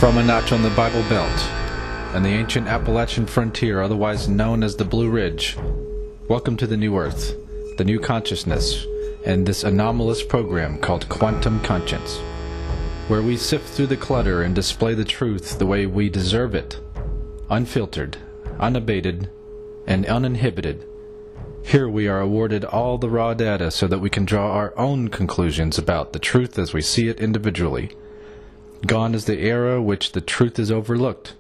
From a notch on the Bible Belt and the ancient Appalachian frontier, otherwise known as the Blue Ridge, welcome to the New Earth, the new consciousness, and this anomalous program called Quantum Conscience, where we sift through the clutter and display the truth the way we deserve it, unfiltered, unabated, and uninhibited. Here we are awarded all the raw data so that we can draw our own conclusions about the truth as we see it individually. Gone is the era which the truth is overlooked.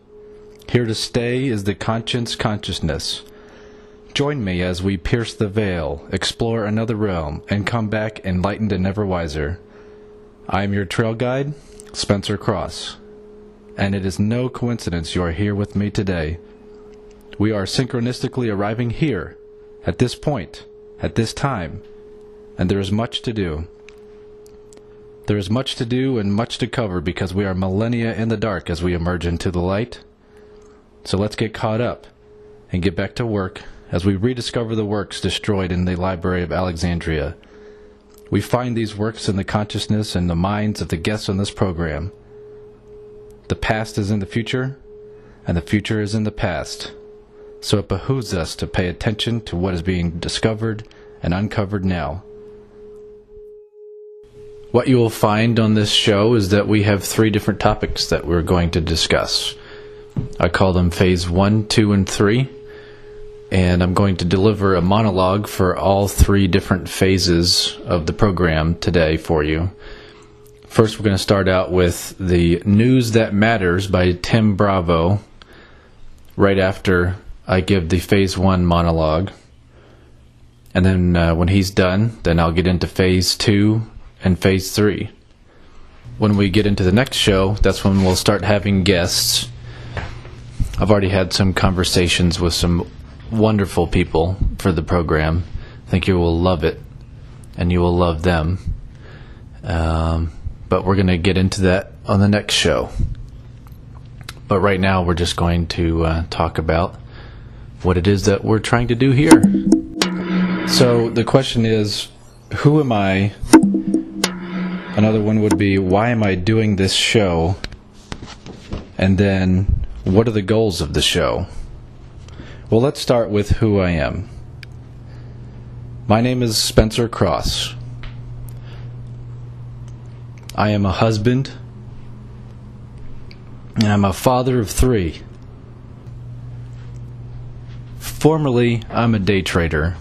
Here to stay is the consciousness. Join me as we pierce the veil, explore another realm, and come back enlightened and ever wiser. I am your trail guide, Spencer Cross, and it is no coincidence you are here with me today. We are synchronistically arriving here, at this point, at this time, and there is much to do. There is much to do and much to cover because we are millennia in the dark as we emerge into the light. So let's get caught up and get back to work as we rediscover the works destroyed in the Library of Alexandria. We find these works in the consciousness and the minds of the guests on this program. The past is in the future, and the future is in the past. So it behooves us to pay attention to what is being discovered and uncovered now. What you will find on this show is that we have 3 different topics that we're going to discuss. I call them Phase 1, 2, and 3, and I'm going to deliver a monologue for all 3 different phases of the program today for you. First, we're going to start out with the News That Matters by Tim Bravo, right after I give the Phase 1 monologue. And then when he's done, then I'll get into Phase 2 and Phase 3. When we get into the next show, that's when we'll start having guests. I've already had some conversations with some wonderful people for the program. I think you will love it, and you will love them. But we're going to get into that on the next show. But right now, we're just going to talk about what it is that we're trying to do here. So the question is, who am I? Another one would be, why am I doing this show? And then, what are the goals of the show? Well, let's start with who I am. My name is Spencer Cross. I am a husband, and I'm a father of 3. Formerly, I'm a day trader.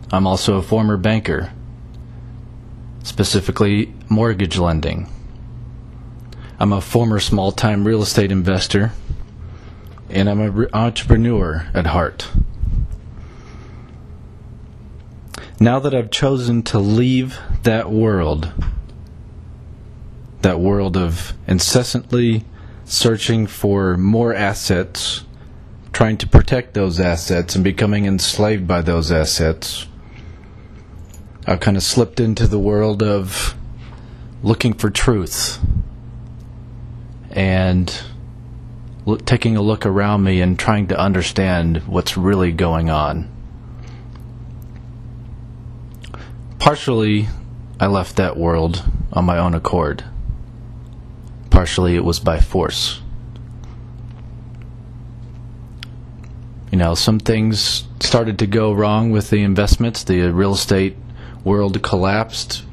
I'm also a former banker, specifically mortgage lending. I'm a former small-time real estate investor, and I'm an entrepreneur at heart. Now that I've chosen to leave that world of incessantly searching for more assets, trying to protect those assets, and becoming enslaved by those assets, I've kind of slipped into the world of looking for truth and taking a look around me and trying to understand what's really going on. Partially, I left that world on my own accord. Partially, it was by force. You know, some things started to go wrong with the investments. The real estate world collapsed.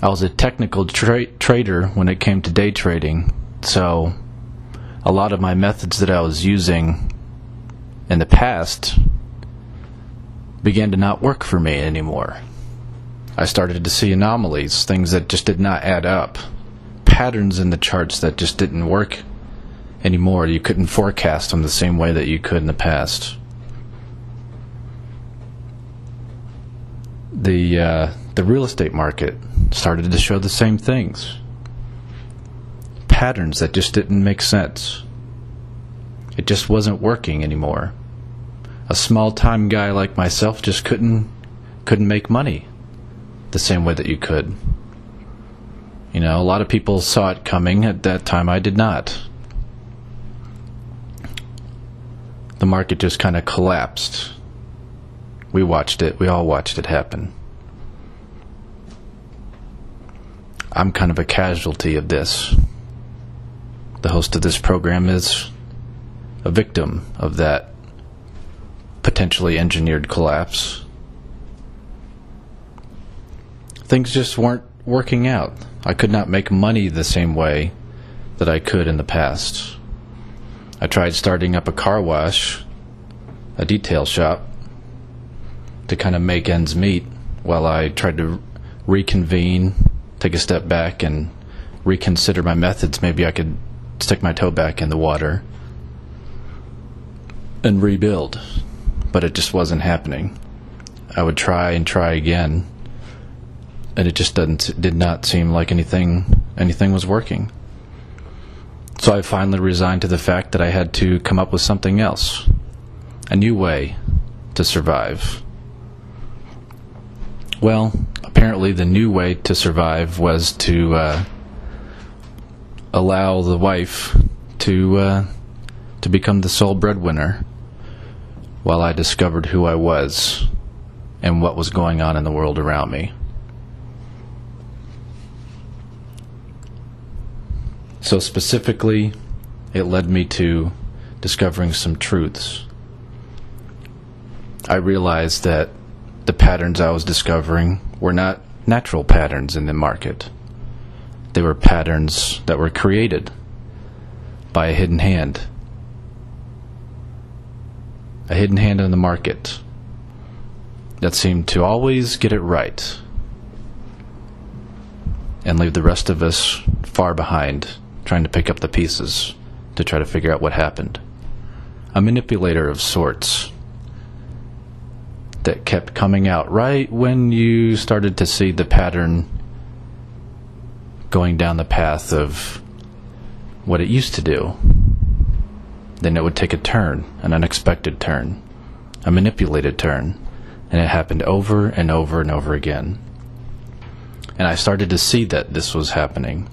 I was a technical trader when it came to day trading, so a lot of my methods that I was using in the past began to not work for me anymore. I started to see anomalies, things that just did not add up, patterns in the charts that just didn't work anymore. You couldn't forecast them the same way that you could in the past. The real estate market started to show the same things. Patterns that just didn't make sense. It just wasn't working anymore. A small-time guy like myself just couldn't make money the same way that you could. You know, a lot of people saw it coming. At that time, I did not. The market just kind of collapsed. We watched it. We all watched it happen. I'm kind of a casualty of this. The host of this program is a victim of that potentially engineered collapse. Things just weren't working out. I could not make money the same way that I could in the past. I tried starting up a car wash, a detail shop, to kind of make ends meet while I tried to reconvene, take a step back, and reconsider my methods. Maybe I could stick my toe back in the water and rebuild. But it just wasn't happening. I would try and try again, and it just did not seem like anything was working. So I finally resigned to the fact that I had to come up with something else, a new way to survive. Well, apparently the new way to survive was to allow the wife to become the sole breadwinner, while I discovered who I was and what was going on in the world around me. So specifically, it led me to discovering some truths. I realized that the patterns I was discovering were not natural patterns in the market. They were patterns that were created by a hidden hand. A hidden hand in the market that seemed to always get it right and leave the rest of us far behind, trying to pick up the pieces to try to figure out what happened. A manipulator of sorts that kept coming out right when you started to see the pattern going down the path of what it used to do. Then it would take a turn, an unexpected turn, a manipulated turn, and it happened over and over and over again. And I started to see that this was happening,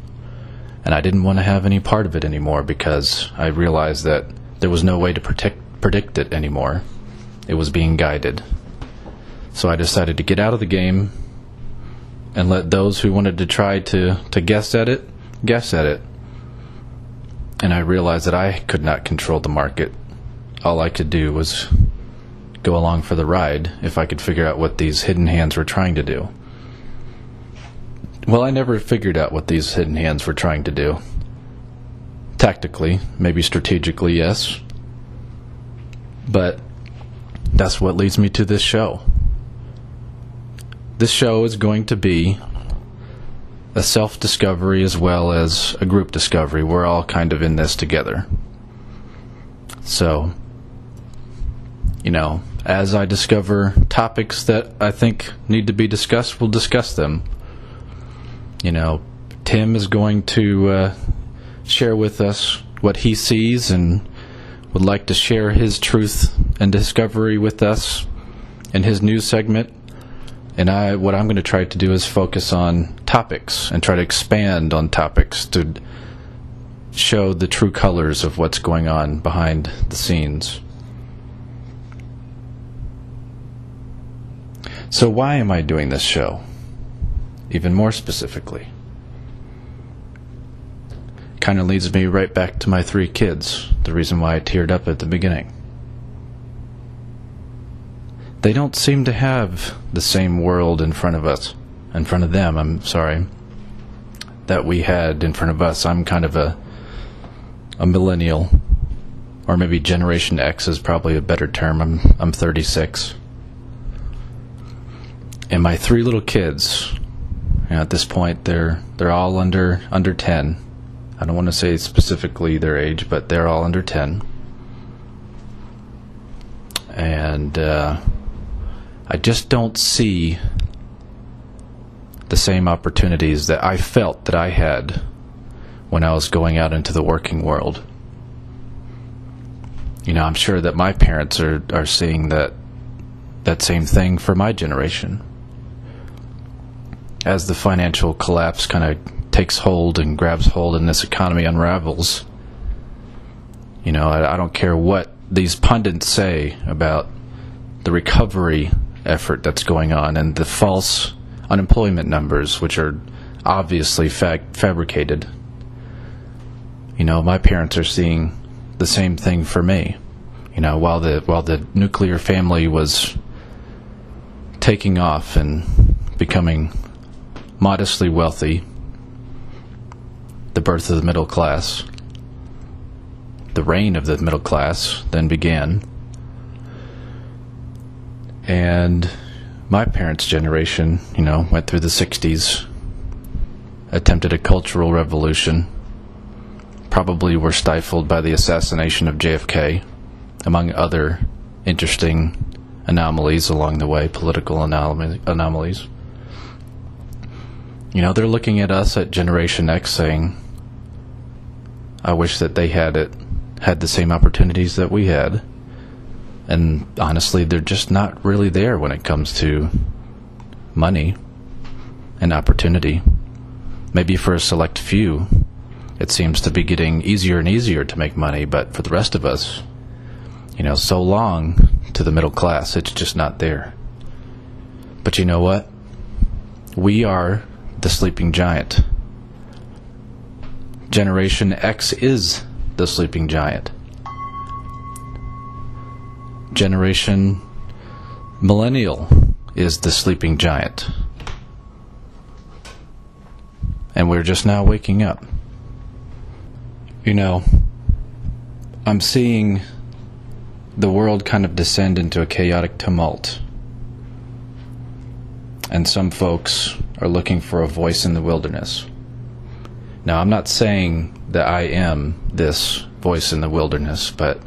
and I didn't want to have any part of it anymore because I realized that there was no way to predict it anymore. It was being guided. So I decided to get out of the game and let those who wanted to try to guess at it. And I realized that I could not control the market. All I could do was go along for the ride if I could figure out what these hidden hands were trying to do. Well, I never figured out what these hidden hands were trying to do. Tactically, maybe strategically, yes. But that's what leads me to this show. This show is going to be a self-discovery as well as a group discovery. We're all kind of in this together. So, as I discover topics that I think need to be discussed, we'll discuss them. Tim is going to share with us what he sees and would like to share his truth and discovery with us in his news segment. And what I'm going to try to do is focus on topics and try to expand on topics to show the true colors of what's going on behind the scenes. So why am I doing this show? Even more specifically. Kind of leads me right back to my 3 kids, the reason why I teared up at the beginning. They don't seem to have the same world in front of them, that we had in front of us. I'm kind of a millennial, or maybe Generation X is probably a better term. I'm 36. And my 3 little kids, at this point, they're all under 10. I don't want to say specifically their age, but they're all under 10. And I just don't see the same opportunities that I felt that I had when I was going out into the working world. I'm sure that my parents are seeing that same thing for my generation. As the financial collapse kind of takes hold and grabs hold and this economy unravels, I don't care what these pundits say about the recovery effort that's going on and the false unemployment numbers, which are obviously fabricated. You know, my parents are seeing the same thing for me. You know, while the nuclear family was taking off and becoming modestly wealthy, the birth of the middle class, the reign of the middle class then began. And my parents' generation, you know, went through the 60s, attempted a cultural revolution, probably were stifled by the assassination of JFK, among other interesting anomalies along the way, political anomalies. You know, they're looking at us at Generation X saying, I wish that they had the same opportunities that we had. And honestly, they're just not really there when it comes to money and opportunity. Maybe for a select few, it seems to be getting easier and easier to make money, but for the rest of us, you know, so long to the middle class, it's just not there. But you know what? We are the sleeping giant. Generation X is the sleeping giant. Generation Millennial is the sleeping giant. And we're just now waking up. You know, I'm seeing the world kind of descend into a chaotic tumult. And some folks are looking for a voice in the wilderness. Now, I'm not saying that I am this voice in the wilderness, but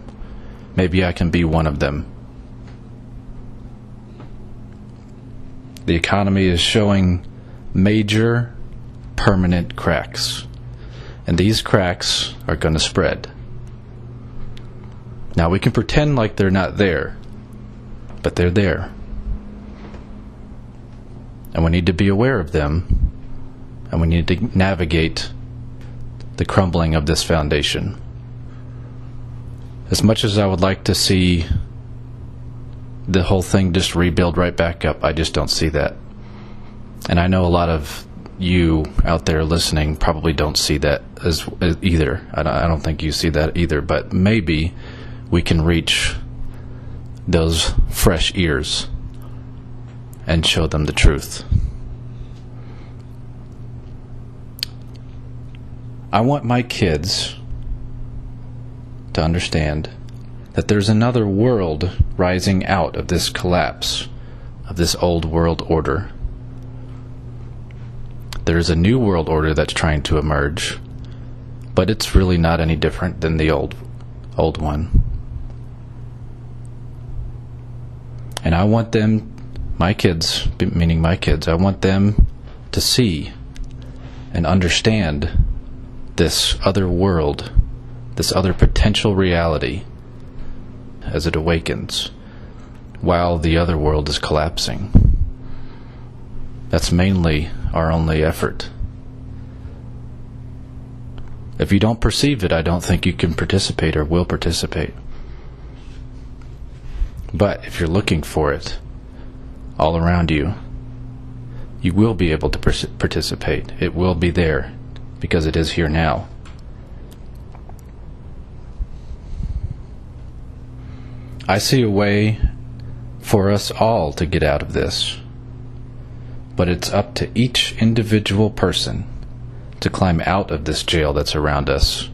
maybe I can be one of them. The economy is showing major, permanent cracks. And these cracks are going to spread. Now, we can pretend like they're not there, but they're there. And we need to be aware of them, and we need to navigate the crumbling of this foundation. As much as I would like to see the whole thing just rebuild right back up, I just don't see that. And I know a lot of you out there listening probably don't see that as either. I don't think you see that either, but maybe we can reach those fresh ears and show them the truth. I want my kids to understand that there's another world rising out of this collapse of this old world order. There's a new world order that's trying to emerge, but it's really not any different than the old one. And I want them, my kids, meaning my kids, I want them to see and understand this other world, this other potential reality as it awakens while the other world is collapsing. That's mainly our only effort. If you don't perceive it, I don't think you can participate or will participate. But if you're looking for it all around you, you will be able to participate. It will be there because it is here now. I see a way for us all to get out of this, but it's up to each individual person to climb out of this jail that's around us.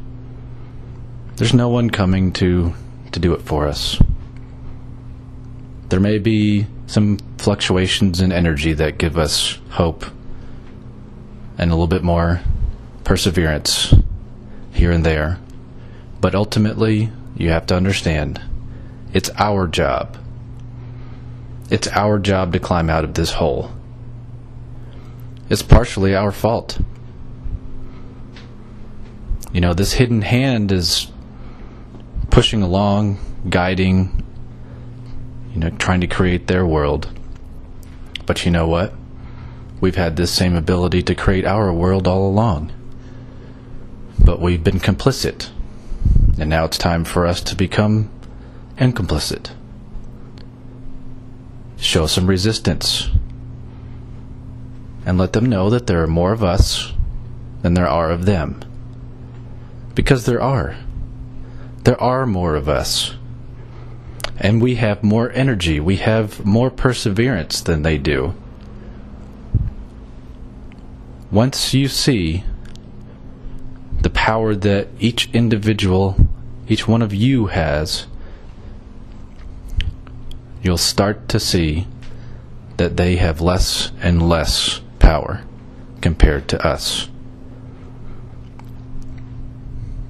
There's no one coming to do it for us. There may be some fluctuations in energy that give us hope and a little bit more perseverance here and there, but ultimately you have to understand it's our job. It's our job to climb out of this hole. It's partially our fault. You know, this hidden hand is pushing along, guiding, you know, trying to create their world. But you know what? We've had this same ability to create our world all along. But we've been complicit. And now it's time for us to become incomplicit. Show some resistance. and let them know that there are more of us than there are of them. Because there are. There are more of us. And we have more energy. We have more perseverance than they do. Once you see the power that each individual, each one of you has, you'll start to see that they have less and less power compared to us.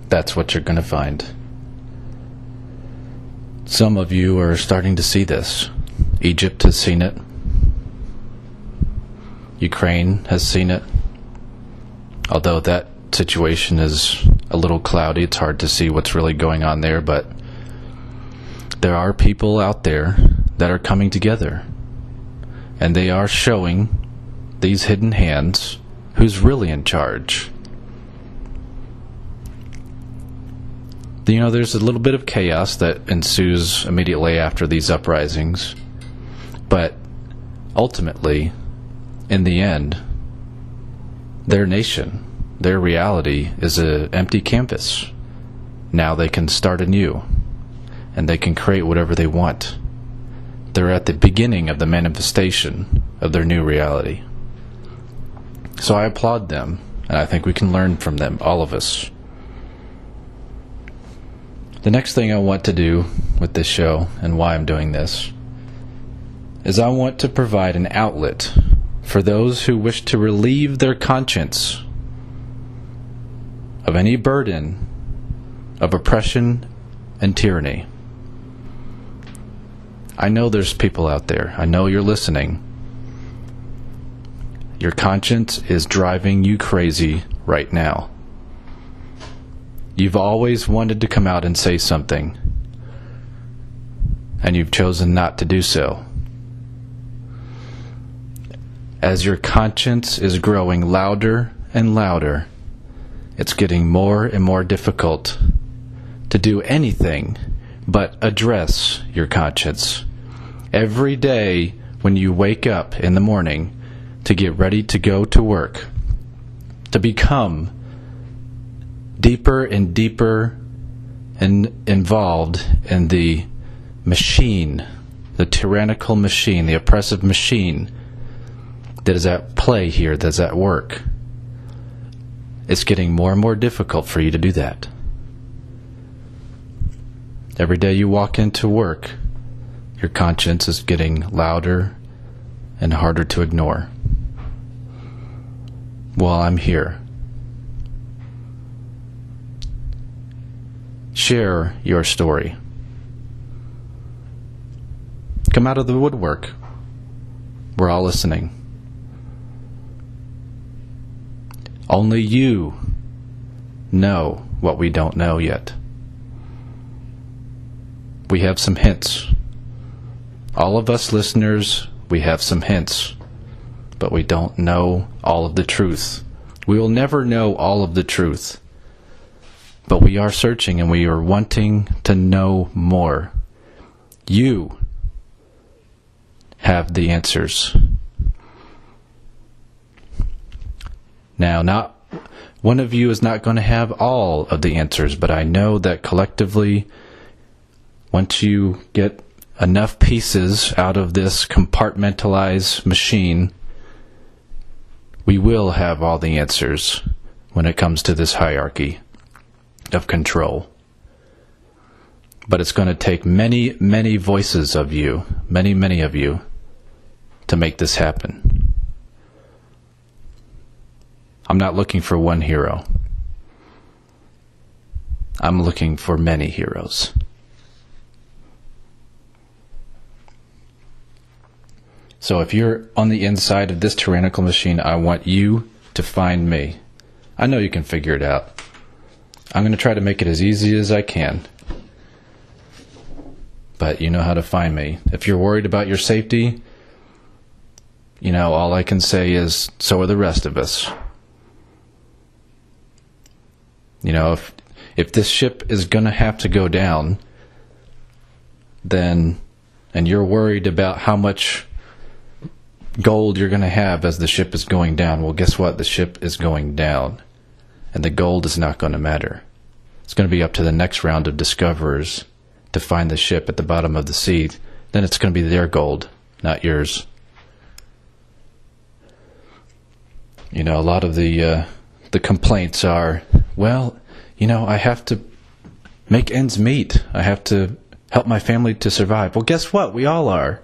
That's what you're going to find. Some of you are starting to see this. Egypt has seen it. Ukraine has seen it. Although that situation is a little cloudy, it's hard to see what's really going on there, but there are people out there that are coming together, and they are showing these hidden hands who's really in charge. You know, there's a little bit of chaos that ensues immediately after these uprisings, but ultimately, in the end, their nation, their reality is an empty canvas. Now they can start anew, and they can create whatever they want. They're at the beginning of the manifestation of their new reality. So I applaud them, and I think we can learn from them, all of us. The next thing I want to do with this show, and why I'm doing this, is I want to provide an outlet for those who wish to relieve their conscience of any burden of oppression and tyranny. I know there's people out there. I know you're listening. Your conscience is driving you crazy right now. You've always wanted to come out and say something, and you've chosen not to do so. As your conscience is growing louder and louder, it's getting more and more difficult to do anything but address your conscience. Every day when you wake up in the morning to get ready to go to work, to become deeper and deeper and involved in the machine, the tyrannical machine, the oppressive machine that is at play here, that's at work. It's getting more and more difficult for you to do that. Every day you walk into work, your conscience is getting louder and harder to ignore. Well, I'm here. Share your story. Come out of the woodwork. We're all listening. Only you know what we don't know yet. We have some hints. All of us listeners, we have some hints, but we don't know all of the truth. We will never know all of the truth. But we are searching and we are wanting to know more. You have the answers. Now, not one of you is not going to have all of the answers, but I know that collectively, once you get enough pieces out of this compartmentalized machine, we will have all the answers when it comes to this hierarchy of control. But it's going to take many, many voices of you, many of you, to make this happen. I'm not looking for one hero. I'm looking for many heroes. So if you're on the inside of this tyrannical machine, I want you to find me. I know you can figure it out. I'm going to try to make it as easy as I can. But you know how to find me. If you're worried about your safety, you know, all I can say is, so are the rest of us. You know, if this ship is going to have to go down, then, and you're worried about how much gold you're going to have as the ship is going down. Well, guess what? The ship is going down, and the gold is not going to matter. It's going to be up to the next round of discoverers to find the ship at the bottom of the sea. Then it's going to be their gold, not yours. You know, a lot of the complaints are, well, you know, I have to make ends meet. I have to help my family to survive. Well, guess what? We all are.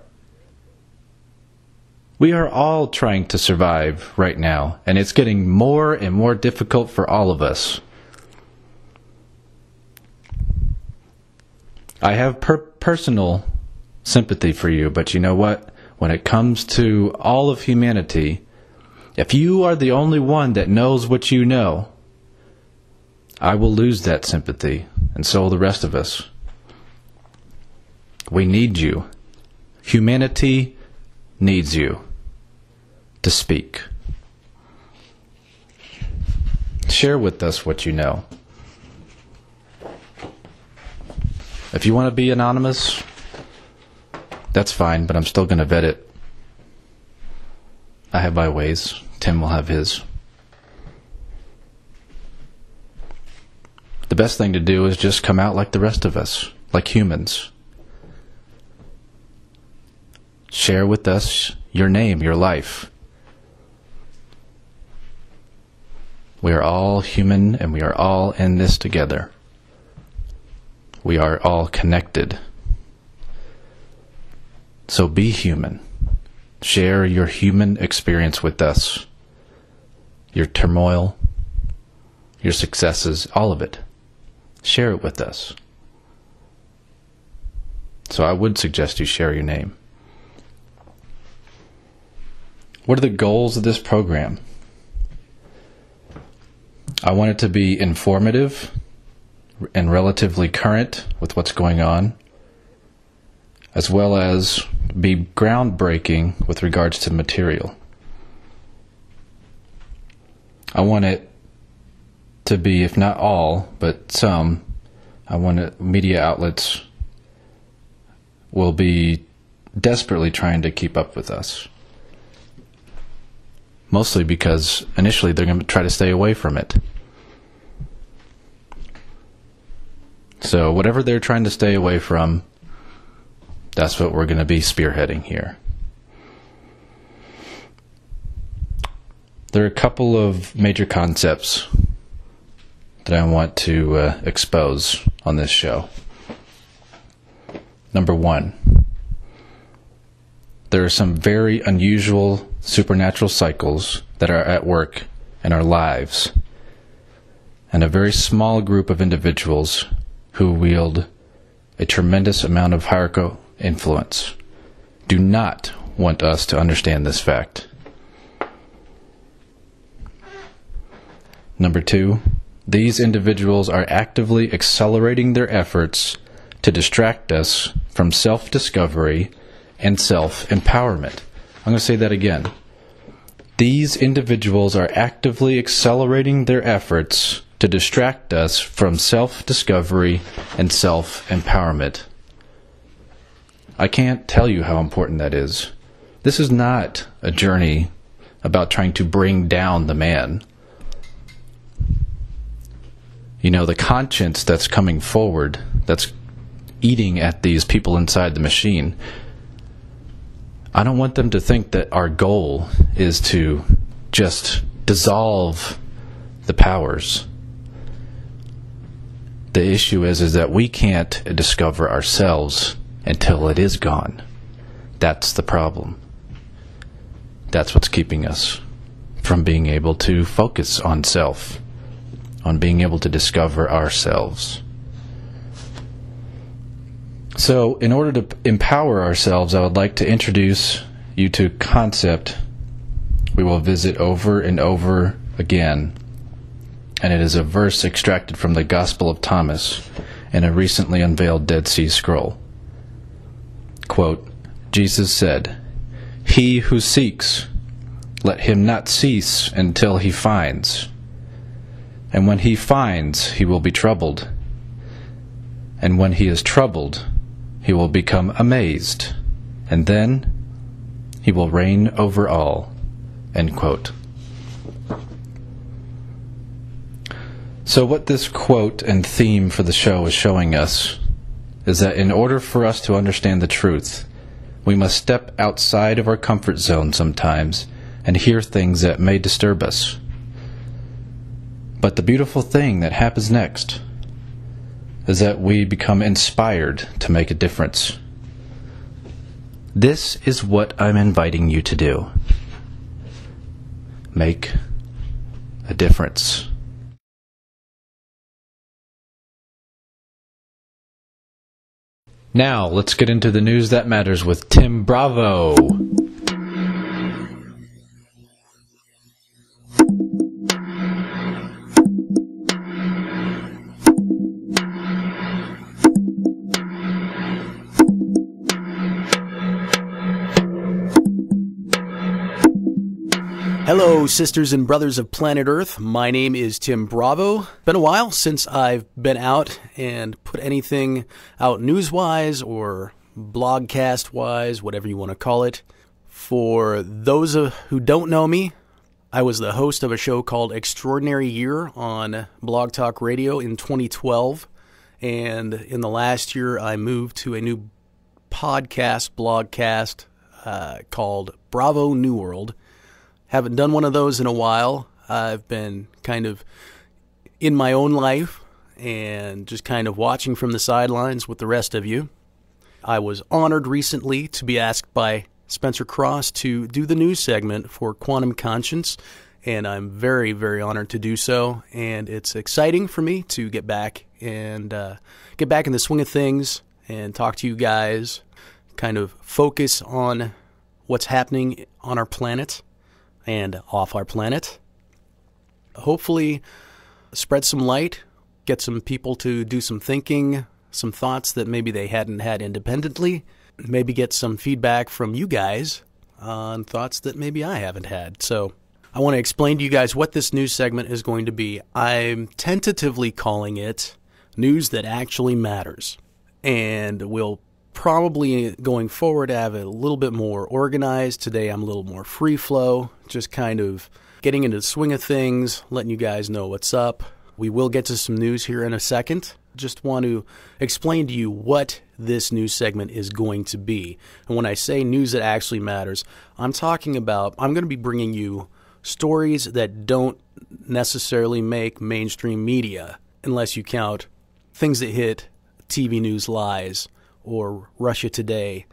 We are all trying to survive right now, and it's getting more and more difficult for all of us. I have personal sympathy for you, but you know what? When it comes to all of humanity, if you are the only one that knows what you know, I will lose that sympathy, and so will the rest of us. We need you. Humanity needs you to speak. Share with us what you know. If you want to be anonymous, that's fine, but I'm still going to vet it. I have my ways. Tim will have his. The best thing to do is just come out like the rest of us, like humans. Share with us your name, your life. We are all human, and we are all in this together. We are all connected. So be human. Share your human experience with us. Your turmoil, your successes, all of it. Share it with us. So I would suggest you share your name. What are the goals of this program? I want it to be informative and relatively current with what's going on, as well as be groundbreaking with regards to material. I want it to be, if not all, but some, I want it, media outlets will be desperately trying to keep up with us. Mostly because initially they're going to try to stay away from it. So whatever they're trying to stay away from, that's what we're going to be spearheading here. There are a couple of major concepts that I want to expose on this show. Number one, there are some very unusual supernatural cycles that are at work in our lives, and a very small group of individuals who wield a tremendous amount of hierarchical influence do not want us to understand this fact. Number two, these individuals are actively accelerating their efforts to distract us from self-discovery and self-empowerment. I'm going to say that again. These individuals are actively accelerating their efforts to distract us from self-discovery and self-empowerment. I can't tell you how important that is. This is not a journey about trying to bring down the man. You know, the conscience that's coming forward, that's eating at these people inside the machine, I don't want them to think that our goal is to just dissolve the powers. The issue is that we can't discover ourselves until it is gone. That's the problem. That's what's keeping us from being able to focus on self, on being able to discover ourselves. So, in order to empower ourselves, I would like to introduce you to a concept we will visit over and over again, and it is a verse extracted from the Gospel of Thomas in a recently unveiled Dead Sea Scroll. Quote, Jesus said, "He who seeks, let him not cease until he finds. And when he finds, he will be troubled. And when he is troubled, he will become amazed. And then He will reign over all." End quote. So what this quote and theme for the show is showing us is that in order for us to understand the truth, we must step outside of our comfort zone sometimes and hear things that may disturb us. But the beautiful thing that happens next is that we become inspired to make a difference. This is what I'm inviting you to do. Make a difference. Now, let's get into the news that matters with Tim Bravo. Hello, sisters and brothers of planet Earth. My name is Tim Bravo. Been a while since I've been out and put anything out news-wise or blogcast-wise, whatever you want to call it. For those who don't know me, I was the host of a show called Extraordinary Year on Blog Talk Radio in 2012. And in the last year, I moved to a new blogcast called Bravo New World. Haven't done one of those in a while. I've been kind of in my own life and just kind of watching from the sidelines with the rest of you. I was honored recently to be asked by Spencer Cross to do the news segment for Quantum Conscience, and I'm very, very honored to do so. And it's exciting for me to get back and get back in the swing of things and talk to you guys, kind of focus on what's happening on our planet and off our planet. Hopefully spread some light, get some people to do some thinking, some thoughts that maybe they hadn't had independently, maybe get some feedback from you guys on thoughts that maybe I haven't had. So I want to explain to you guys what this news segment is going to be. I'm tentatively calling it News That Actually Matters. And we'll probably going forward have a little bit more organized. Today I'm a little more free flow, just kind of getting into the swing of things, letting you guys know what's up. We will get to some news here in a second. Just want to explain to you what this news segment is going to be. And when I say news that actually matters, I'm talking about, I'm going to be bringing you stories that don't necessarily make mainstream media, unless you count things that hit TV News Lies, or Russia Today,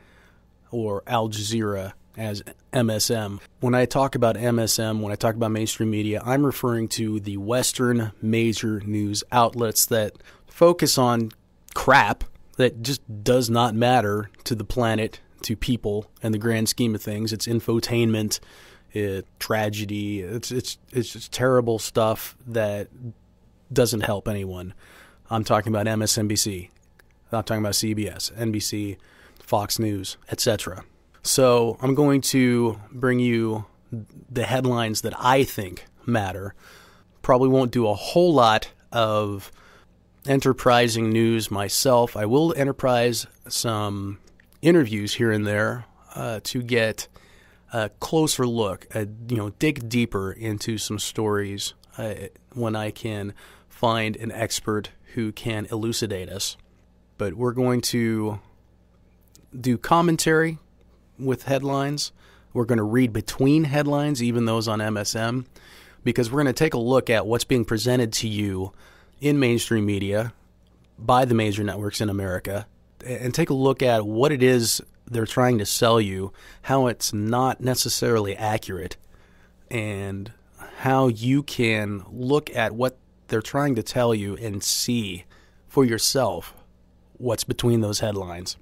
or Al Jazeera as MSM. When I talk about MSM, when I talk about mainstream media, I'm referring to the Western major news outlets that focus on crap that just does not matter to the planet, to people, in the grand scheme of things. It's infotainment, it's tragedy, it's just terrible stuff that doesn't help anyone. I'm talking about MSNBC. I'm talking about CBS, NBC, Fox News, etc. So I'm going to bring you the headlines that I think matter. Probably won't do a whole lot of enterprising news myself. I will enterprise some interviews here and there to get a closer look, dig deeper into some stories when I can find an expert who can elucidate us. But we're going to do commentary with headlines. We're going to read between headlines, even those on MSM, because we're going to take a look at what's being presented to you in mainstream media by the major networks in America, and take a look at what it is they're trying to sell you, how it's not necessarily accurate, and how you can look at what they're trying to tell you and see for yourself what's between those headlines.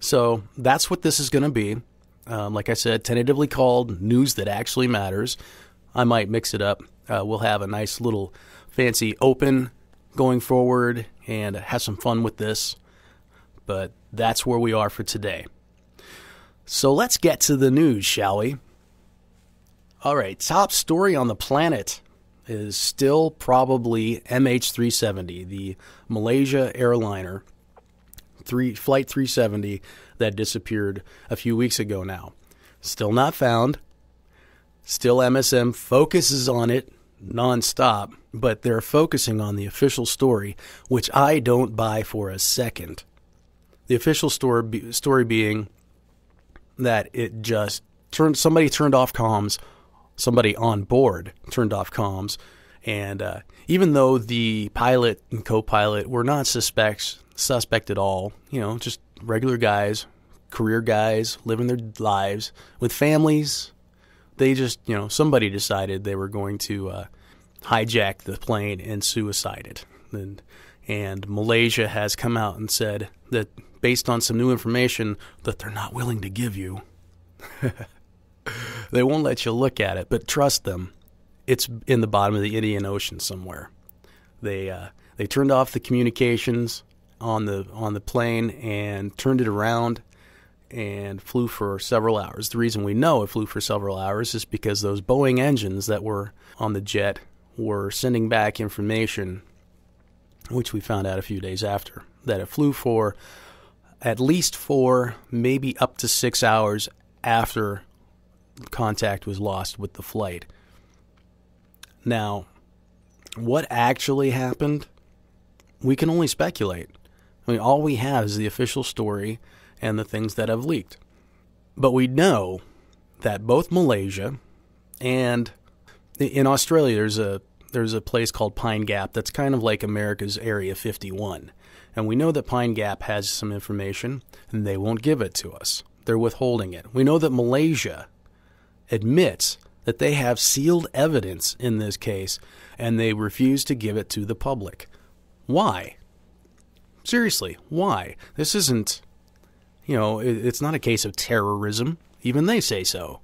So that's what this is going to be. Like I said, tentatively called News That Actually Matters. I might mix it up. We'll have a nice little fancy open going forward and have some fun with this. But that's where we are for today. So let's get to the news, shall we? All right, top story on the planet is still probably MH370, the Malaysia airliner, Flight 370 that disappeared a few weeks ago now. Still not found. Still MSM focuses on it nonstop, but they're focusing on the official story, which I don't buy for a second. The official story being that it just somebody turned off comms, somebody on board turned off comms, and even though the pilot and co-pilot were not suspect at all, just regular guys, career guys living their lives with families, they just, somebody decided they were going to hijack the plane and suicide it. And Malaysia has come out and said that based on some new information that they're not willing to give you, they won't let you look at it, but trust them, it's in the bottom of the Indian Ocean somewhere. They turned off the communications on the plane and turned it around and flew for several hours. The reason we know it flew for several hours is because those Boeing engines that were on the jet were sending back information, which we found out a few days after, that it flew for at least 4, maybe up to 6 hours after contact was lost with the flight. Now, what actually happened? We can only speculate. I mean, all we have is the official story and the things that have leaked. But we know that both Malaysia and in Australia, there's a place called Pine Gap that's kind of like America's Area 51. And we know that Pine Gap has some information, and they won't give it to us. They're withholding it. We know that Malaysia admits that they have sealed evidence in this case, and they refuse to give it to the public. Why? Seriously, why? This isn't, it's not a case of terrorism. Even they say so.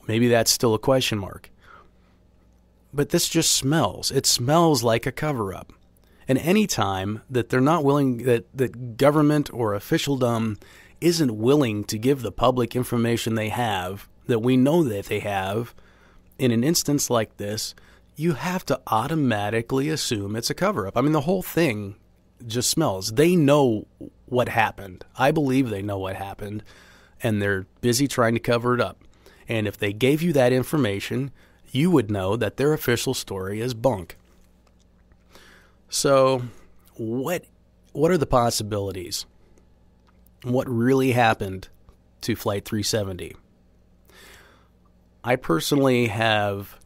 Maybe that's still a question mark. But this just smells. It smells like a cover-up. And any time that they're not willing, that government or officialdom isn't willing to give the public information they have, that we know that they have, in an instance like this, you have to automatically assume it's a cover-up. I mean, the whole thing just smells. They know what happened. I believe they know what happened, and they're busy trying to cover it up. And if they gave you that information, you would know that their official story is bunk. So, what are the possibilities? What really happened to Flight 370? I personally have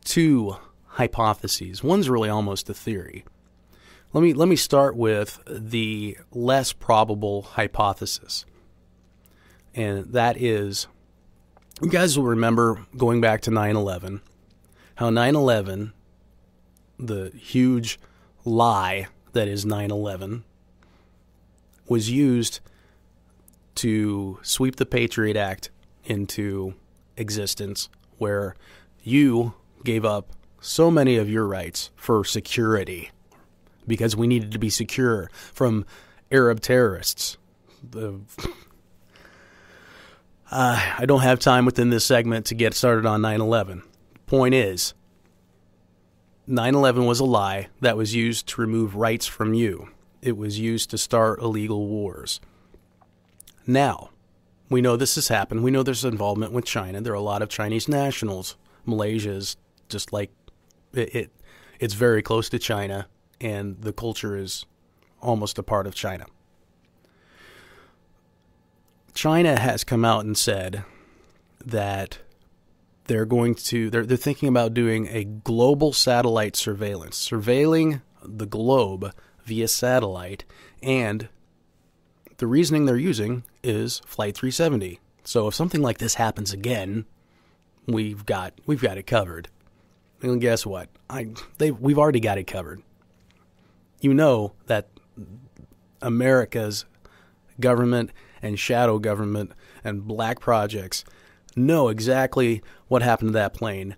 2 hypotheses. One's really almost a theory. Let me start with the less probable hypothesis. And that is, you guys will remember going back to 9/11, how 9/11, the huge lie that is 9/11, was used to sweep the Patriot Act into existence, where you gave up so many of your rights for security because we needed to be secure from Arab terrorists. I don't have time within this segment to get started on 9/11. Point is, 9/11 was a lie that was used to remove rights from you. It was used to start illegal wars. Now, we know this has happened. We know there's involvement with China. There are a lot of Chinese nationals. Malaysia is just like it's very close to China, and the culture is almost a part of China. China has come out and said that they're thinking about doing a global satellite surveillance, surveilling the globe via satellite, and the reasoning they're using is Flight 370. So if something like this happens again, we've got it covered. And guess what? We've already got it covered. You know that America's government and shadow government and black projects know exactly what happened to that plane.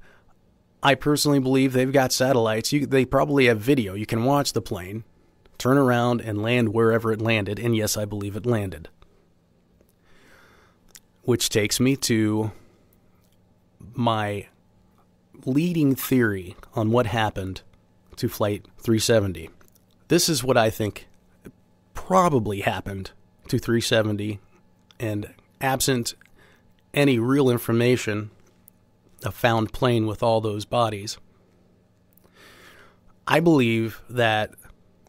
I personally believe they've got satellites. They probably have video. You can watch the plane, turn around, and land wherever it landed. And yes, I believe it landed. Which takes me to my leading theory on what happened to Flight 370. This is what I think probably happened to 370, and absent any real information, a found plane with all those bodies. I believe that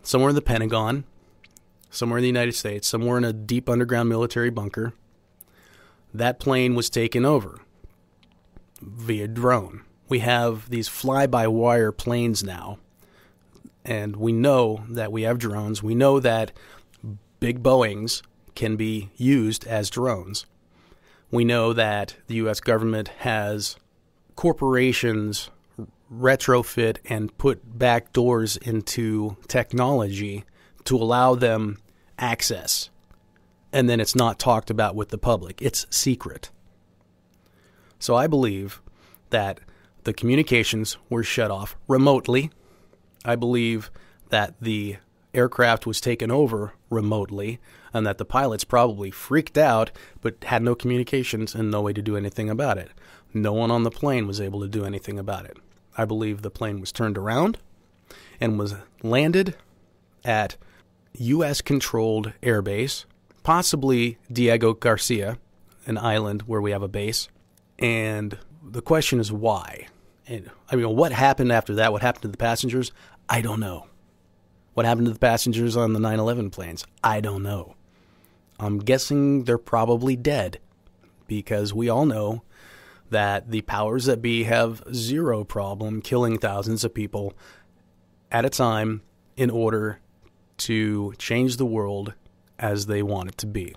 somewhere in the Pentagon, somewhere in the United States, somewhere in a deep underground military bunker, that plane was taken over via drone. We have these fly-by-wire planes now, and we know that we have drones. We know that big Boeings can be used as drones. We know that the U.S. government has corporations retrofit and put back doors into technology to allow them access. And then it's not talked about with the public. It's secret. So I believe that the communications were shut off remotely. I believe that the aircraft was taken over remotely and that the pilots probably freaked out but had no communications and no way to do anything about it. No one on the plane was able to do anything about it. I believe the plane was turned around and was landed at U.S.-controlled airbase, possibly Diego Garcia, an island where we have a base. And the question is why? And, what happened after that? What happened to the passengers? I don't know. What happened to the passengers on the 9/11 planes? I don't know. I'm guessing they're probably dead because we all know that the powers that be have zero problem killing thousands of people at a time in order to change the world as they want it to be.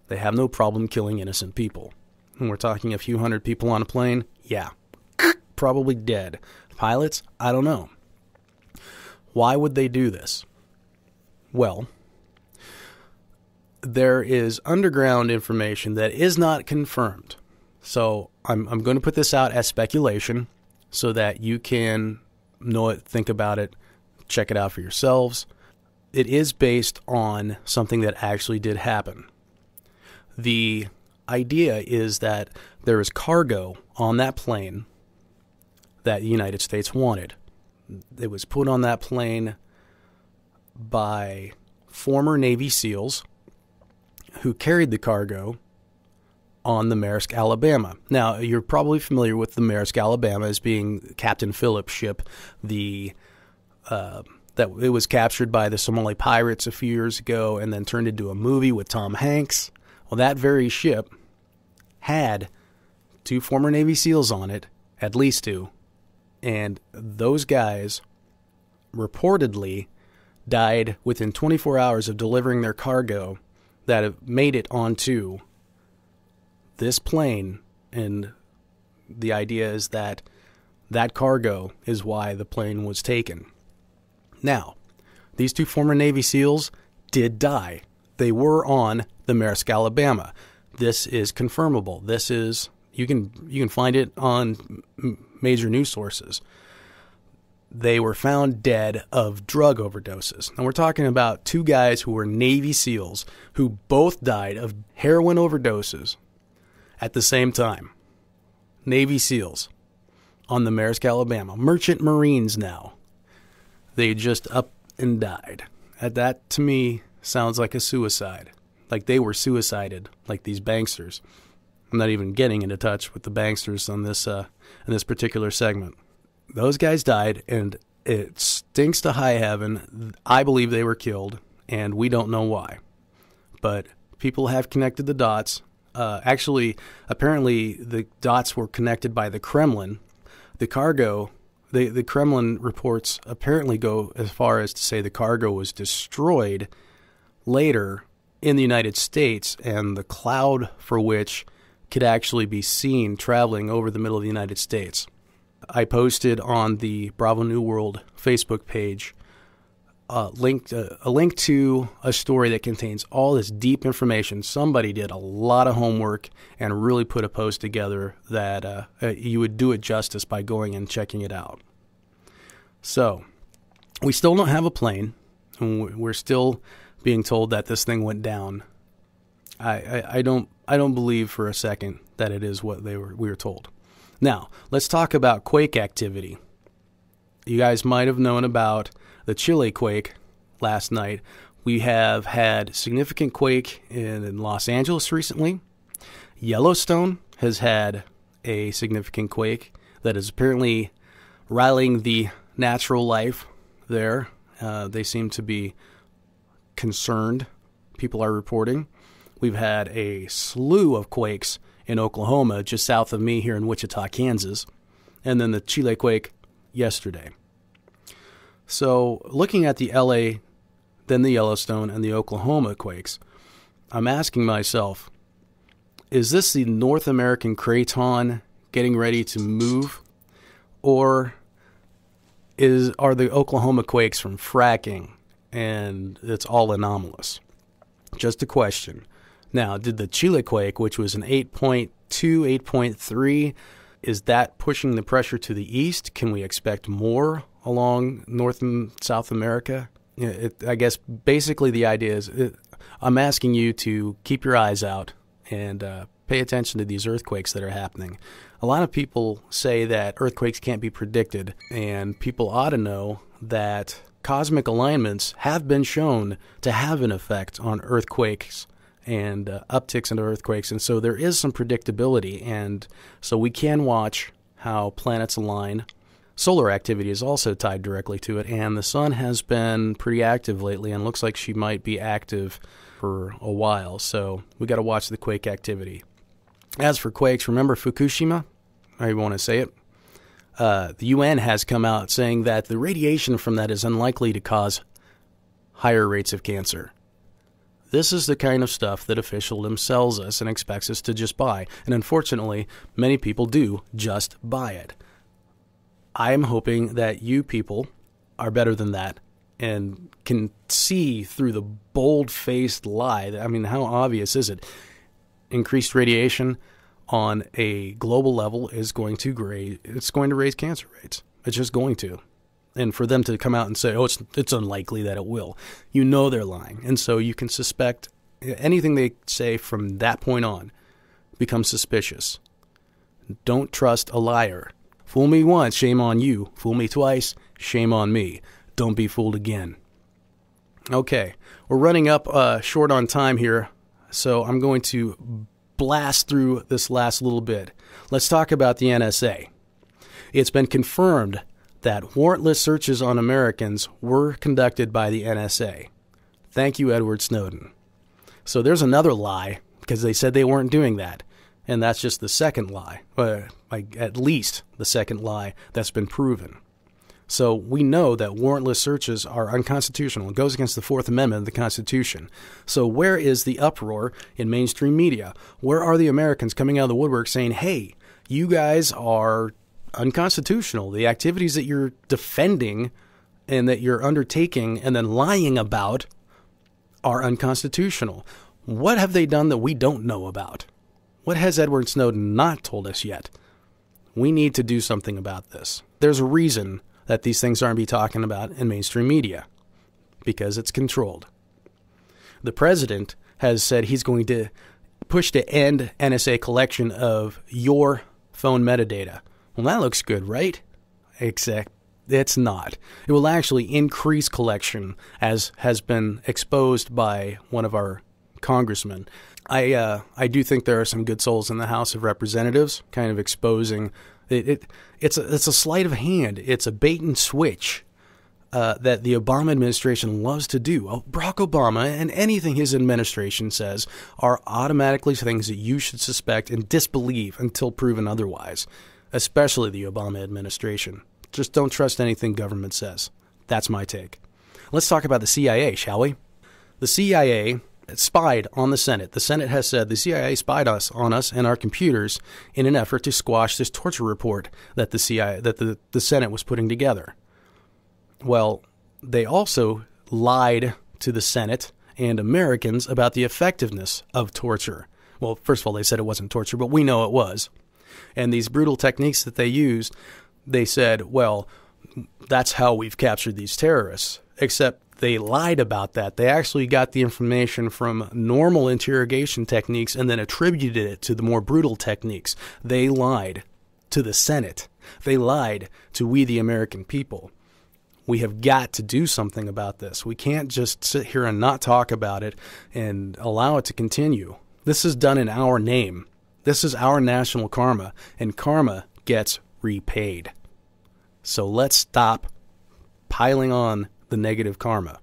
They have no problem killing innocent people. When we're talking a few hundred people on a plane, yeah, probably dead. Pilots, I don't know. Why would they do this? Well, there is underground information that is not confirmed. So I'm going to put this out as speculation so that you can know it, think about it, check it out for yourselves. It is based on something that actually did happen. The idea is that there is cargo on that plane that the United States wanted. It was put on that plane by former Navy SEALs who carried the cargo on the Maersk, Alabama. Now, you're probably familiar with the Maersk, Alabama as being Captain Phillips' ship, that it was captured by the Somali pirates a few years ago and then turned into a movie with Tom Hanks. Well, that very ship had 2 former Navy SEALs on it, at least 2, and those guys reportedly died within 24 hours of delivering their cargo that have made it onto this plane, and the idea is that that cargo is why the plane was taken. Now, these 2 former Navy SEALs did die. They were on the Maersk, Alabama. This is confirmable. This is you can find it on major news sources. They were found dead of drug overdoses. And we're talking about 2 guys who were Navy SEALs who both died of heroin overdoses at the same time. Navy SEALs on the Maersk, Alabama. Merchant Marines now. They just up and died. That, to me, sounds like a suicide. Like they were suicided, like these banksters. I'm not even getting into touch with the banksters on this in this particular segment. Those guys died, and it stinks to high heaven. I believe they were killed, and we don't know why. But people have connected the dots. Actually, apparently the dots were connected by the Kremlin. The cargo, the Kremlin reports apparently go as far as to say the cargo was destroyed later in the United States, and the cloud for which could actually be seen traveling over the middle of the United States. I posted on the Bravo New World Facebook page a link to a story that contains all this deep information. Somebody did a lot of homework and really put a post together that you would do it justice by going and checking it out. So, we still don't have a plane. We're still being told that this thing went down. I don't believe for a second that it is what we were told. Now, let's talk about quake activity. You guys might have known about the Chile quake last night. We have had significant quake in Los Angeles recently. Yellowstone has had a significant quake that is apparently riling the natural life there. They seem to be concerned, people are reporting. We've had a slew of quakes in Oklahoma, just south of me here in Wichita, Kansas, and then the Chile quake yesterday. So looking at the LA, then the Yellowstone, and the Oklahoma quakes, I'm asking myself, is this the North American craton getting ready to move? Or are the Oklahoma quakes from fracking and it's all anomalous? Just a question. Now, did the Chile quake, which was an 8.2, 8.3, is that pushing the pressure to the east? Can we expect more along North and South America? I guess basically the idea is I'm asking you to keep your eyes out and pay attention to these earthquakes that are happening. A lot of people say that earthquakes can't be predicted, and people ought to know that cosmic alignments have been shown to have an effect on earthquakes and upticks into earthquakes, and so there is some predictability, and so we can watch how planets align. Solar activity is also tied directly to it, and the sun has been pretty active lately and looks like she might be active for a while, so we got to watch the quake activity. As for quakes, remember Fukushima? I want to say it. The UN has come out saying that the radiation from that is unlikely to cause higher rates of cancer. This is the kind of stuff that officialdom sells us and expects us to just buy. And unfortunately, many people do just buy it. I am hoping that you people are better than that and can see through the bold-faced lie. I mean, how obvious is it? Increased radiation on a global level is going to raise cancer rates. It's just going to. And for them to come out and say, oh, it's unlikely that it will, you know they're lying. And so you can suspect anything they say from that point on becomes suspicious. Don't trust a liar. Fool me once, shame on you. Fool me twice, shame on me. Don't be fooled again. Okay, we're running up short on time here, so I'm going to blast through this last little bit. Let's talk about the NSA. It's been confirmed that warrantless searches on Americans were conducted by the NSA. Thank you, Edward Snowden. So there's another lie, because they said they weren't doing that. And that's just the second lie, at least the second lie that's been proven. So we know that warrantless searches are unconstitutional. It goes against the Fourth Amendment of the Constitution. So where is the uproar in mainstream media? Where are the Americans coming out of the woodwork saying, hey, you guys are unconstitutional. The activities that you're defending and that you're undertaking and then lying about are unconstitutional. What have they done that we don't know about? What has Edward Snowden not told us yet? We need to do something about this. There's a reason that these things aren't being talking about in mainstream media, because it's controlled. The president has said he's going to push to end NSA collection of your phone metadata. Well, that looks good, right? Except it's not. It will actually increase collection, as has been exposed by one of our congressmen. I do think there are some good souls in the House of Representatives kind of exposing it. It's a sleight of hand. It's a bait and switch that the Obama administration loves to do. Barack Obama and anything his administration says are automatically things that you should suspect and disbelieve until proven otherwise, especially the Obama administration. Just don't trust anything government says. That's my take. Let's talk about the CIA, shall we? The CIA spied on the Senate. The Senate has said the CIA spied on us and our computers in an effort to squash this torture report that the Senate was putting together. Well, they also lied to the Senate and Americans about the effectiveness of torture. Well, first of all, they said it wasn't torture, but we know it was. And these brutal techniques that they used, they said, well, that's how we've captured these terrorists. Except they lied about that. They actually got the information from normal interrogation techniques and then attributed it to the more brutal techniques. They lied to the Senate. They lied to we the American people. We have got to do something about this. We can't just sit here and not talk about it and allow it to continue. This is done in our name. This is our national karma, and karma gets repaid. So let's stop piling on the negative karma.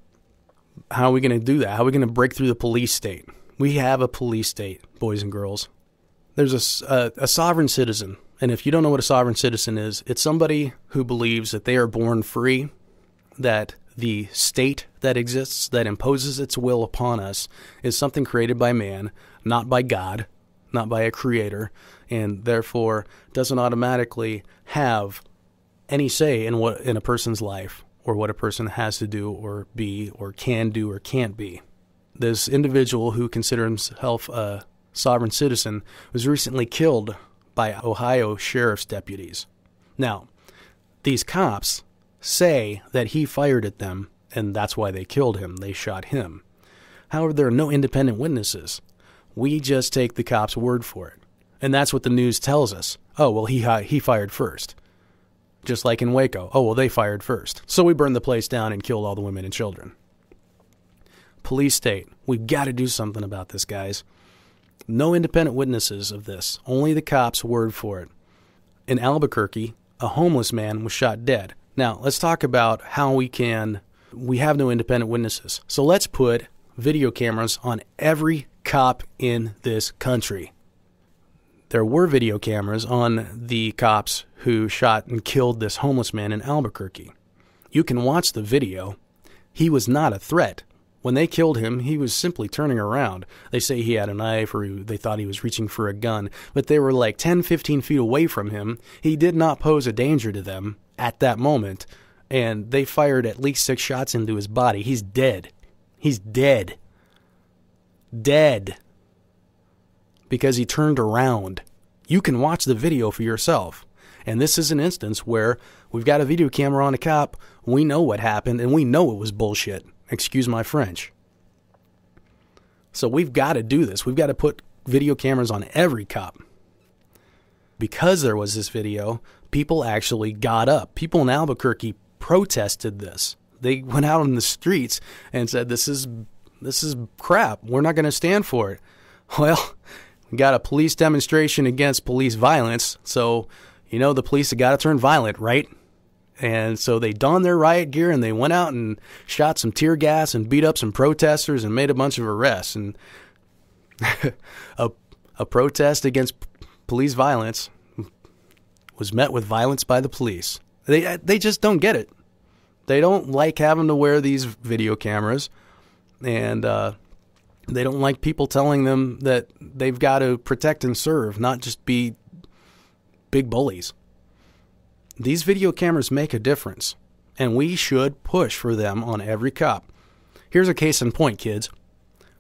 How are we going to do that? How are we going to break through the police state? We have a police state, boys and girls. There's a sovereign citizen. And if you don't know what a sovereign citizen is, it's somebody who believes that they are born free, that the state that exists, that imposes its will upon us, is something created by man, not by God, not by a creator, and therefore doesn't automatically have any say in a person's life or what a person has to do or be or can do or can't be. This individual who considers himself a sovereign citizen was recently killed by Ohio sheriff's deputies. Now, these cops say that he fired at them, and that's why they killed him. They shot him. However, there are no independent witnesses. We just take the cop's word for it. And that's what the news tells us. Oh, well, he fired first. Just like in Waco. Oh, well, they fired first. So we burned the place down and killed all the women and children. Police state. We've got to do something about this, guys. No independent witnesses of this. Only the cop's word for it. In Albuquerque, a homeless man was shot dead. Now, let's talk about how we have no independent witnesses. So let's put video cameras on every cop in this country. There were video cameras on the cops who shot and killed this homeless man in Albuquerque. You can watch the video. He was not a threat. When they killed him, he was simply turning around. They say he had a knife or they thought he was reaching for a gun, but they were like 10, 15 feet away from him. He did not pose a danger to them at that moment, and they fired at least 6 shots into his body. He's dead. He's dead. Dead. Because he turned around. You can watch the video for yourself. And this is an instance where we've got a video camera on a cop, we know what happened, and we know it was bullshit. Excuse my French. So we've got to do this. We've got to put video cameras on every cop. Because there was this video, people actually got up. People in Albuquerque protested this. They went out on the streets and said, this is crap. We're not going to stand for it. Well, we got a police demonstration against police violence, so, the police have got to turn violent, right? And so they donned their riot gear and they went out and shot some tear gas and beat up some protesters and made a bunch of arrests. And a protest against police violence was met with violence by the police. They just don't get it. They don't like having to wear these video cameras, and they don't like people telling them that they've got to protect and serve, not just be big bullies. These video cameras make a difference, and we should push for them on every cop. Here's a case in point, kids.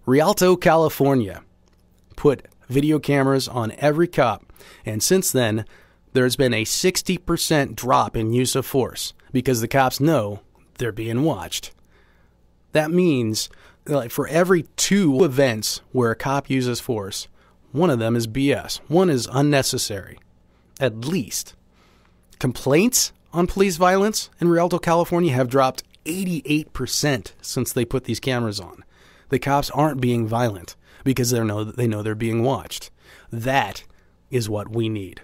Rialto, California put video cameras on every cop, and since then, there's been a 60% drop in use of force because the cops know they're being watched. That means, like, for every 2 events where a cop uses force, one of them is BS. One is unnecessary, at least. Complaints on police violence in Rialto, California have dropped 88% since they put these cameras on. The cops aren't being violent because they know they're being watched. That is what we need.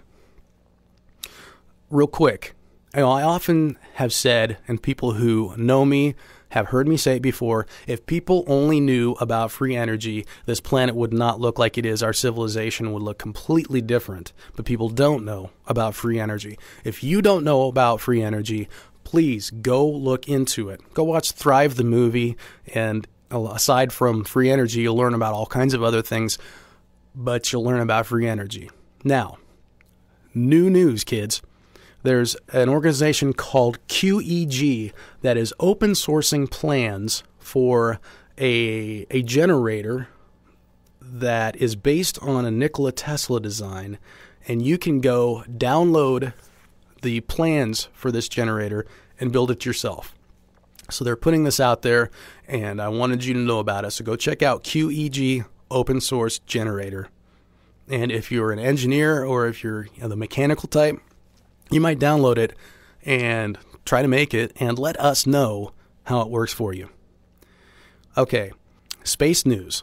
Real quick, I often have said, and people who know me have heard me say it before, if people only knew about free energy, this planet would not look like it is. Our civilization would look completely different. But people don't know about free energy. If you don't know about free energy, please go look into it. Go watch Thrive the movie, and aside from free energy, you'll learn about all kinds of other things, but you'll learn about free energy. Now, new news, kids. There's an organization called QEG that is open sourcing plans for a generator that is based on a Nikola Tesla design, and you can go download the plans for this generator and build it yourself. So they're putting this out there, and I wanted you to know about it. So go check out QEG open source generator. And if you're an engineer or if you're the mechanical type, you might download it and try to make it and let us know how it works for you. Okay, space news.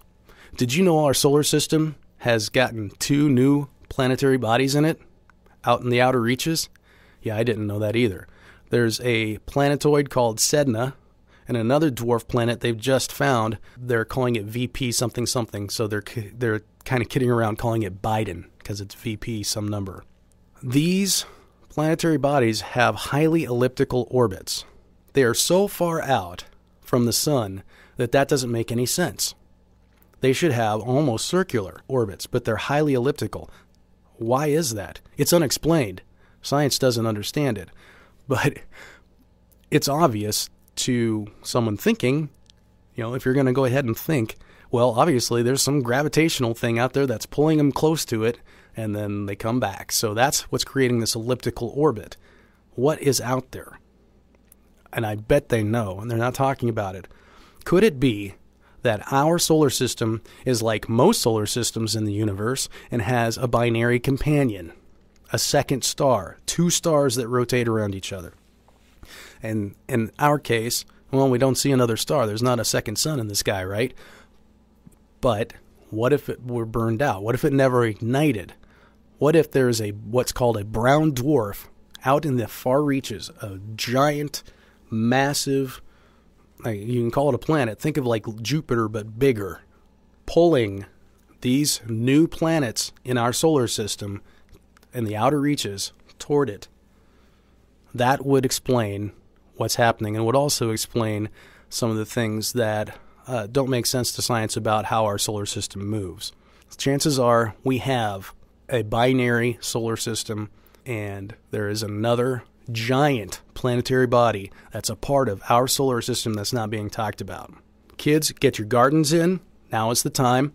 Did you know our solar system has gotten 2 new planetary bodies in it out in the outer reaches? Yeah, I didn't know that either. There's a planetoid called Sedna, and another dwarf planet they've just found. They're calling it VP something something, so they're kind of kidding around calling it Biden because it's VP some number. These planetary bodies have highly elliptical orbits. They are so far out from the sun that doesn't make any sense. They should have almost circular orbits, but they're highly elliptical. Why is that? It's unexplained. Science doesn't understand it. But it's obvious to someone thinking, if you're going to go ahead and think, well, obviously there's some gravitational thing out there that's pulling them close to it, and then they come back. So that's what's creating this elliptical orbit. What is out there? And I bet they know, and they're not talking about it. Could it be that our solar system is like most solar systems in the universe and has a binary companion, a second star, two stars that rotate around each other? And in our case, well, we don't see another star. There's not a second sun in the sky, right? But what if it were burned out? What if it never ignited? What if there's what's called a brown dwarf out in the far reaches, a giant, massive, you can call it a planet. Think of like Jupiter, but bigger, pulling these new planets in our solar system in the outer reaches toward it. That would explain what's happening, and would also explain some of the things that don't make sense to science about how our solar system moves. Chances are we have a binary solar system, and there is another giant planetary body that's a part of our solar system that's not being talked about. Kids, get your gardens in. Now is the time.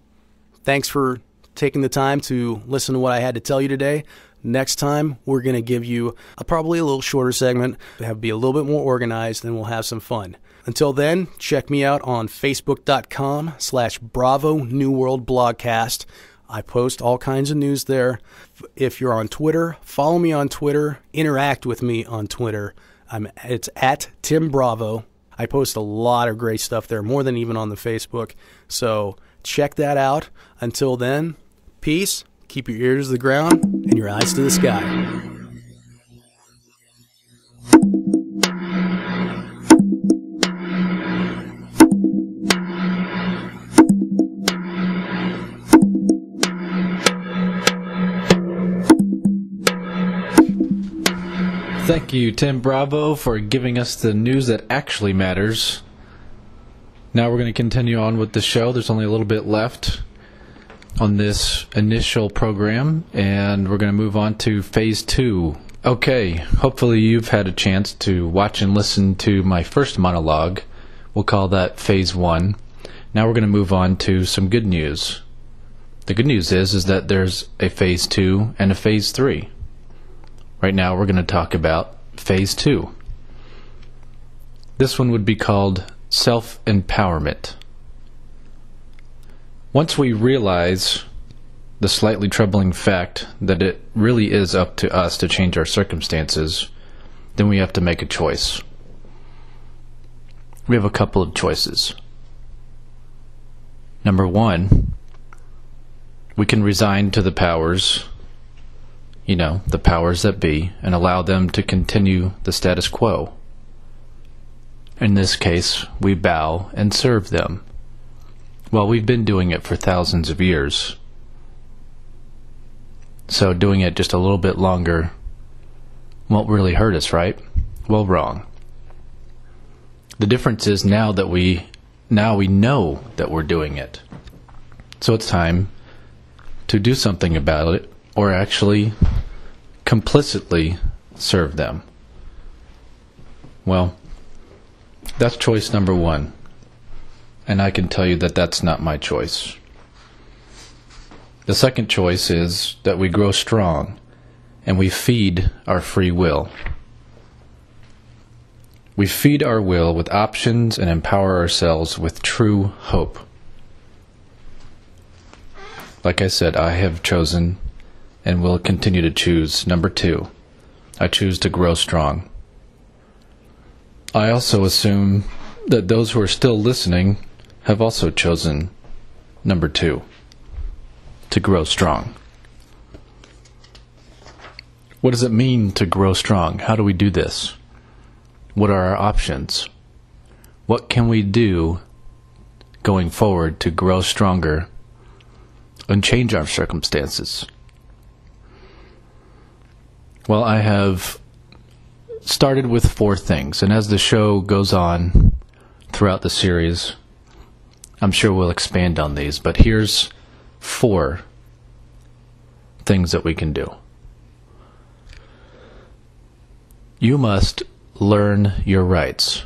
Thanks for taking the time to listen to what I had to tell you today. Next time, we're going to give you probably a little shorter segment, be a little bit more organized, and we'll have some fun. Until then, check me out on Facebook.com/Bravo New World Blogcast. I post all kinds of news there. If you're on Twitter, follow me on Twitter. Interact with me on Twitter. It's at Tim Bravo. I post a lot of great stuff there, more than even on the Facebook. So check that out. Until then, peace. Keep your ears to the ground and your eyes to the sky. Thank you, Tim Bravo, for giving us the news that actually matters. Now we're going to continue on with the show. There's only a little bit left on this initial program, and we're going to move on to Phase 2. Okay, hopefully you've had a chance to watch and listen to my first monologue. We'll call that Phase 1. Now we're going to move on to some good news. The good news is that there's a Phase 2 and a Phase 3. Right now we're going to talk about Phase 2. This one would be called self-empowerment. Once we realize the slightly troubling fact that it really is up to us to change our circumstances, then we have to make a choice. We have a couple of choices. Number one, we can resign to the powers, the powers that be, and allow them to continue the status quo. In this case, we bow and serve them. Well, we've been doing it for thousands of years. So doing it just a little bit longer won't really hurt us, right? Well, wrong. The difference is now we know that we're doing it. So it's time to do something about it, or actually complicitly serve them. Well, that's choice number one. And I can tell you that that's not my choice. The second choice is that we grow strong and we feed our free will. We feed our will with options and empower ourselves with true hope. Like I said, I have chosen and will continue to choose number 2. I choose to grow strong. I also assume that those who are still listening have also chosen number 2, to grow strong. What does it mean to grow strong? How do we do this? What are our options? What can we do going forward to grow stronger and change our circumstances? Well, I have started with 4 things, and as the show goes on throughout the series, I'm sure we'll expand on these, but here's 4 things that we can do. You must learn your rights.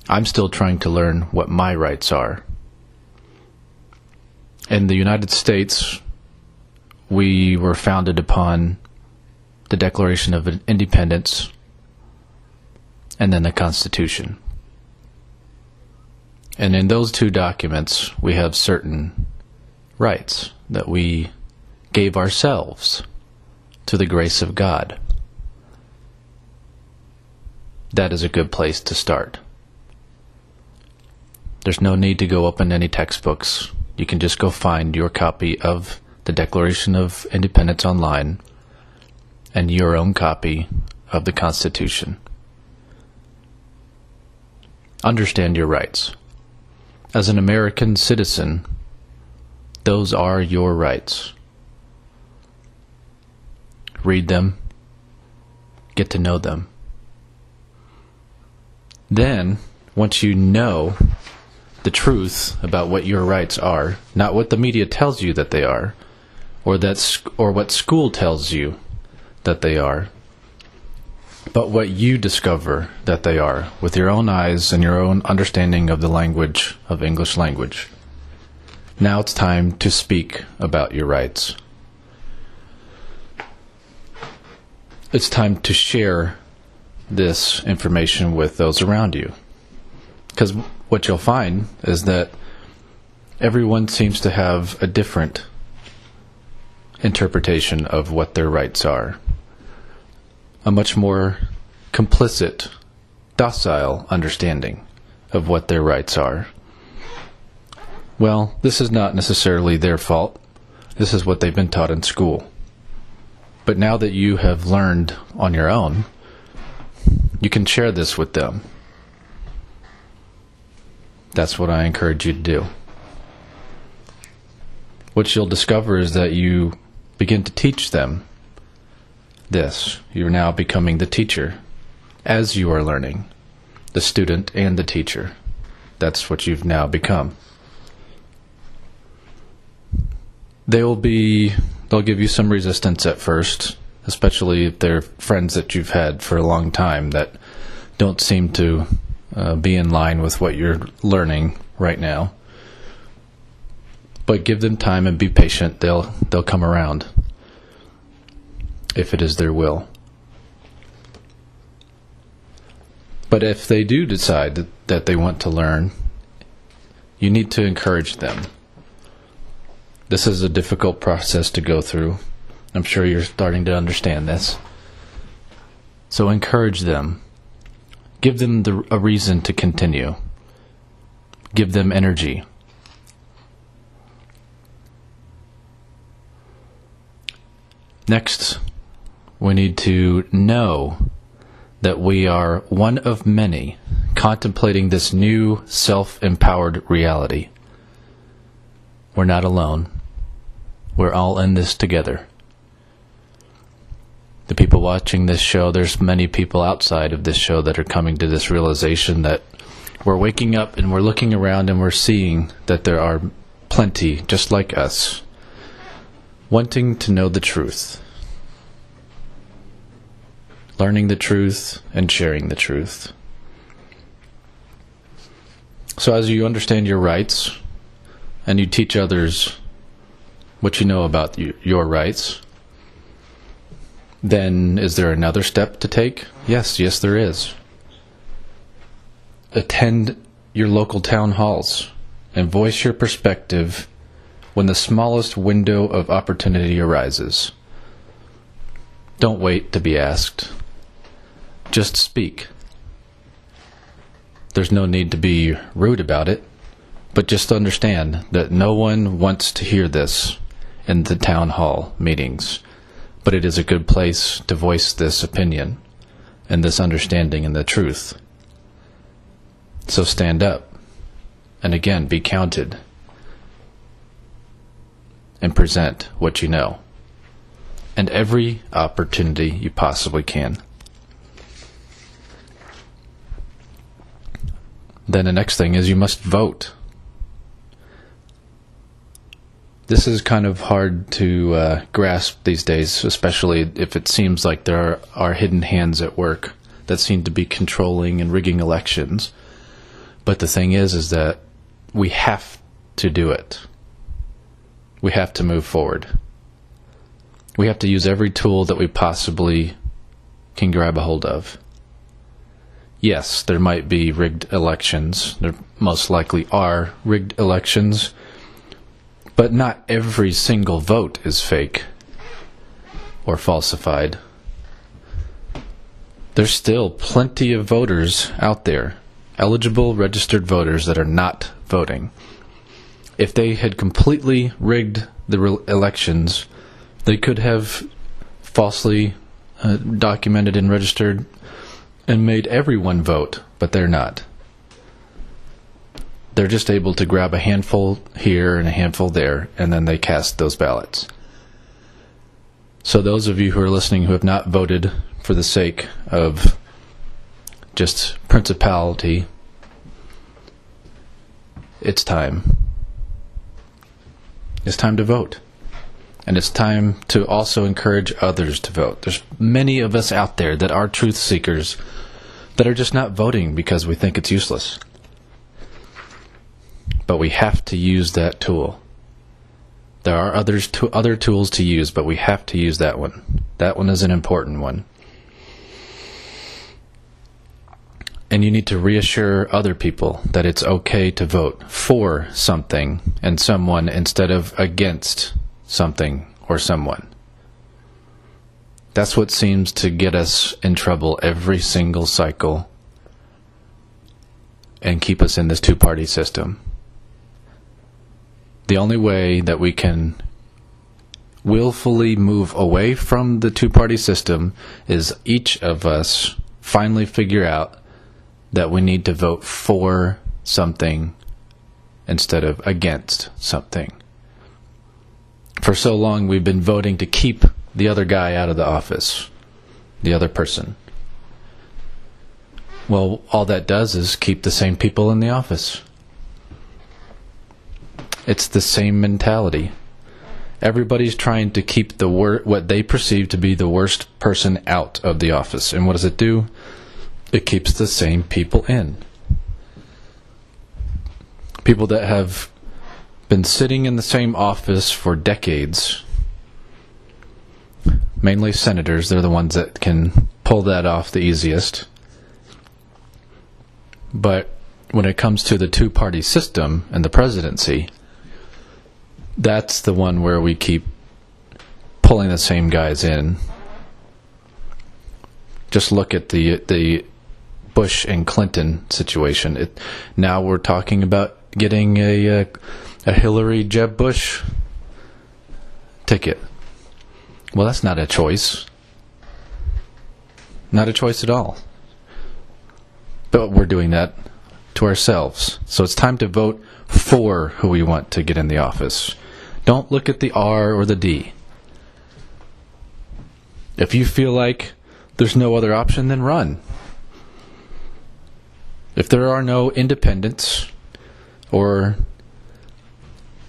I'm still trying to learn what my rights are. In the United States, we were founded upon the Declaration of Independence and then the Constitution. And in those 2 documents, we have certain rights that we gave ourselves to the grace of God. That is a good place to start. There's no need to go open any textbooks. You can just go find your copy of the Declaration of Independence online and your own copy of the Constitution. Understand your rights. As an American citizen, those are your rights. Read them. Get to know them. Then, once you know the truth about what your rights are, not what the media tells you that they are, or what school tells you that they are, but what you discover that they are with your own eyes and your own understanding of the language of English language. Now it's time to speak about your rights. It's time to share this information with those around you. Because what you'll find is that everyone seems to have a different interpretation of what their rights are. A much more complicit, docile understanding of what their rights are. Well, this is not necessarily their fault. This is what they've been taught in school. But now that you have learned on your own, you can share this with them. That's what I encourage you to do. What you'll discover is that you begin to teach them this. You're now becoming the teacher as you are learning, the student and the teacher. That's what you've now become. They'll give you some resistance at first, especially if they're friends that you've had for a long time that don't seem to be in line with what you're learning right now. But give them time and be patient. They'll come around if it is their will. But if they do decide that they want to learn, you need to encourage them. This is a difficult process to go through. I'm sure you're starting to understand this. So encourage them. Give them a reason to continue. Give them energy. Next, we need to know that we are one of many contemplating this new self-empowered reality. We're not alone. We're all in this together. The people watching this show, there's many people outside of this show that are coming to this realization that we're waking up and we're looking around and we're seeing that there are plenty just like us wanting to know the truth, learning the truth and sharing the truth. So as you understand your rights and you teach others what you know about your rights, then is there another step to take? Yes, there is. Attend your local town halls and voice your perspective when the smallest window of opportunity arises. Don't wait to be asked. Just speak. There's no need to be rude about it, but just understand that no one wants to hear this in the town hall meetings. but it is a good place to voice this opinion and this understanding and the truth. So stand up, and again, be counted, and present what you know, and every opportunity you possibly can. Then the next thing is you must vote. This is kind of hard to grasp these days, especially if it seems like there are hidden hands at work that seem to be controlling and rigging elections. But the thing is that we have to do it. We have to move forward. We have to use every tool that we possibly can grab a hold of. Yes, there might be rigged elections. There most likely are rigged elections. But not every single vote is fake or falsified. There's still plenty of voters out there, eligible registered voters that are not voting. If they had completely rigged the elections, they could have falsely documented and registered and made everyone vote, but they're not. They're just able to grab a handful here and a handful there, and then they cast those ballots. So those of you who are listening who have not voted for the sake of just principality, it's time. It's time to vote. And it's time to also encourage others to vote. There's many of us out there that are truth seekers that are just not voting because we think it's useless. But we have to use that tool. There are other tools to use, but we have to use that one. That one is an important one. And you need to reassure other people that it's okay to vote for something and someone instead of against something or someone. That's what seems to get us in trouble every single cycle and keep us in this two-party system. The only way that we can willfully move away from the two-party system is each of us finally figure out that we need to vote for something instead of against something. For so long, we've been voting to keep the other guy out of the office, the other person. Well, all that does is keep the same people in the office. It's the same mentality. Everybody's trying to keep what they perceive to be the worst person out of the office. And what does it do? It keeps the same people in. People that have been sitting in the same office for decades, mainly senators, they're the ones that can pull that off the easiest. But when it comes to the two-party system and the presidency, that's the one where we keep pulling the same guys in. Just look at the Bush and Clinton situation. Now we're talking about getting a Hillary Jeb Bush ticket. Well, that's not a choice. Not a choice at all. But we're doing that to ourselves. So it's time to vote for who we want to get in the office. Don't look at the R or the D. If you feel like there's no other option, then run. If there are no independents or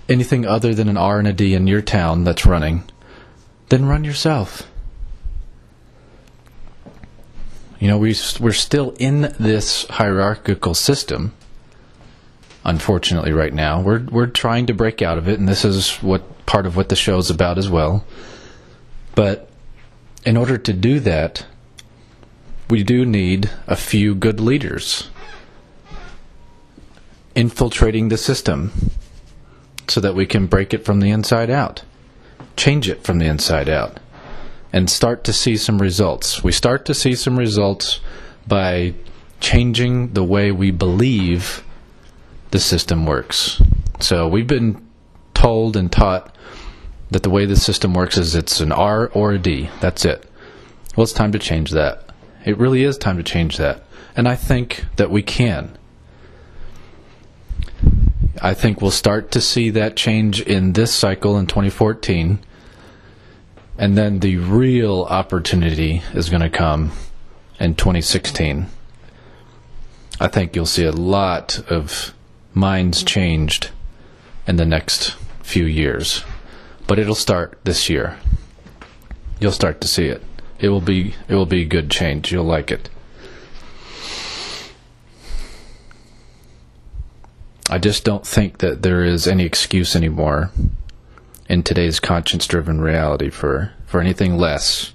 anything other than an R and a D in your town that's running, then run yourself. You know, we're still in this hierarchical system. Unfortunately, right now, we're trying to break out of it, and this is part of what the show's about as well. But in order to do that, we do need a few good leaders infiltrating the system so that we can break it from the inside out, change it from the inside out, and start to see some results. We start to see some results by changing the way we believe the system works. So we've been told and taught That the way the system works is it's an R or a D. That's it. Well, it's time to change that. It really is time to change that. And I think that we can. I think we'll start to see that change in this cycle in 2014. And then the real opportunity is going to come in 2016. I think you'll see a lot of minds changed in the next few years. But it'll start this year. You'll start to see it. It will be a good change. You'll like it. I just don't think that there is any excuse anymore in today's conscience-driven reality for anything less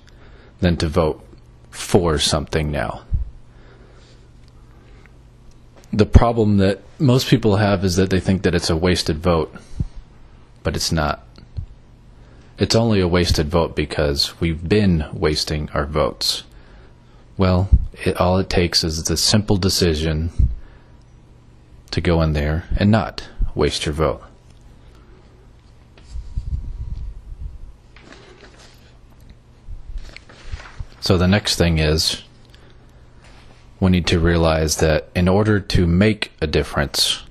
than to vote for something now. The problem that most people have is that they think that it's a wasted vote, but it's not. It's only a wasted vote because we've been wasting our votes. Well, all it takes is the simple decision to go in there and not waste your vote. So the next thing is, we need to realize that in order to make a difference,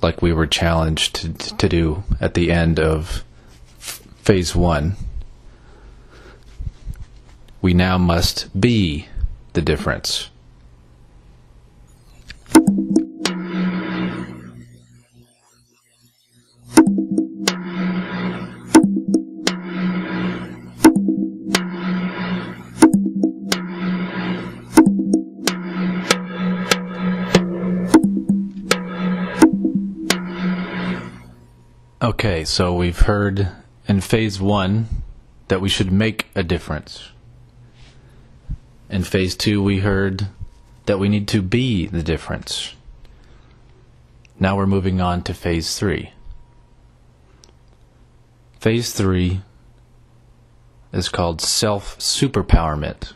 like we were challenged to do at the end of Phase 1, we now must be the difference. Okay, so we've heard in Phase 1 that we should make a difference. In Phase 2 we heard that we need to be the difference. Now we're moving on to Phase 3. Phase 3 is called self-superpowerment.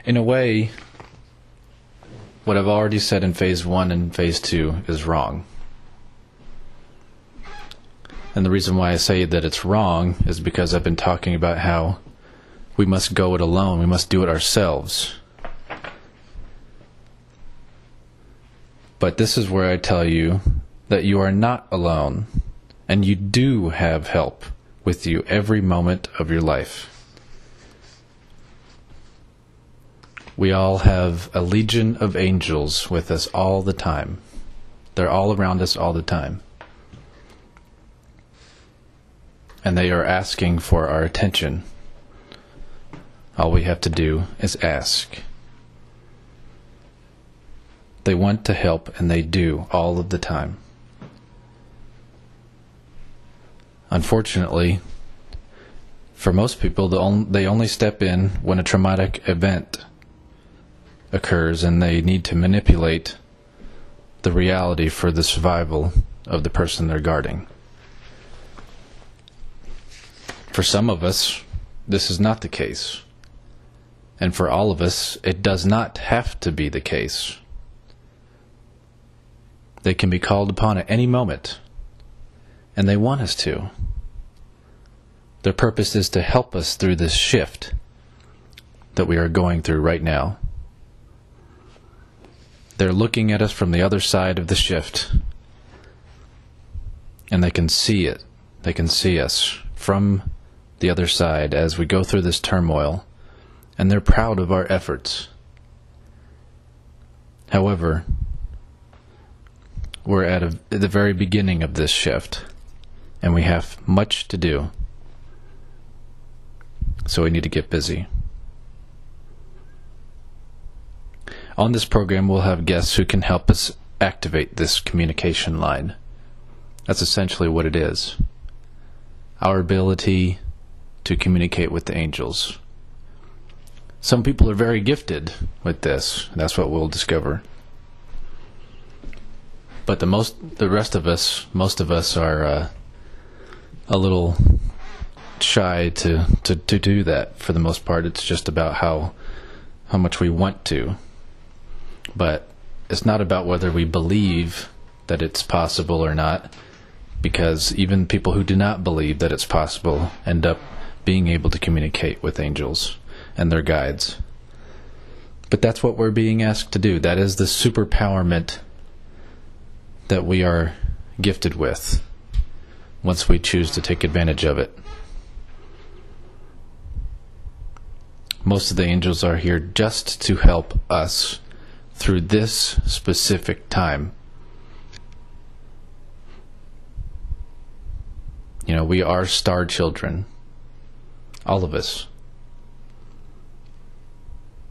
In a way, what I've already said in Phase 1 and Phase 2 is wrong. And the reason why I say that it's wrong is because I've been talking about how we must go it alone. We must do it ourselves. But this is where I tell you that you are not alone, and you do have help with you every moment of your life. We all have a legion of angels with us all the time. They're all around us all the time. And they are asking for our attention. All we have to do is ask. They want to help, and they do all of the time. Unfortunately, for most people, they only step in when a traumatic event occurs and they need to manipulate the reality for the survival of the person they're guarding. For some of us, this is not the case. And for all of us, it does not have to be the case. They can be called upon at any moment, and they want us to. Their purpose is to help us through this shift that we are going through right now. They're looking at us from the other side of the shift, and they can see it. They can see us from the other side as we go through this turmoil, and they're proud of our efforts. However, we're at the very beginning of this shift, and we have much to do, so we need to get busy. On this program, we'll have guests who can help us activate this communication line. That's essentially what it is. Our ability to communicate with the angels. Some people are very gifted with this. That's what we'll discover. But the rest of us, most of us are a little shy to do that. For the most part, it's just about how much we want to. But it's not about whether we believe that it's possible or not. because even people who do not believe that it's possible end up being able to communicate with angels and their guides. But that's what we're being asked to do. That is the superpowerment that we are gifted with once we choose to take advantage of it. Most of the angels are here just to help us through this specific time. You know, we are star children. All of us.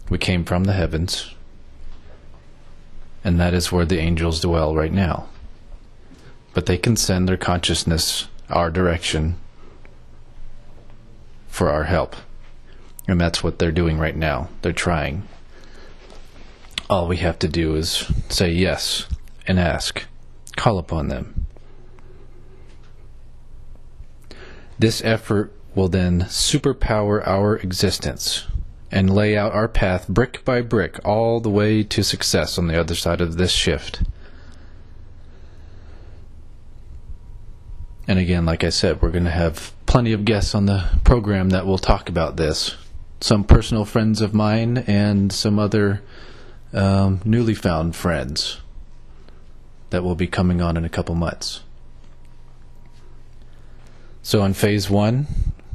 We came from the heavens, and that is where the angels dwell right now. But they can send their consciousness our direction for our help. And that's what they're doing right now. They're trying. All we have to do is say yes and ask. Call upon them. This effort will then superpower our existence and lay out our path brick by brick all the way to success on the other side of this shift. And again, like I said, we're going to have plenty of guests on the program that will talk about this. Some personal friends of mine and some other newly found friends that will be coming on in a couple months. So in phase 1,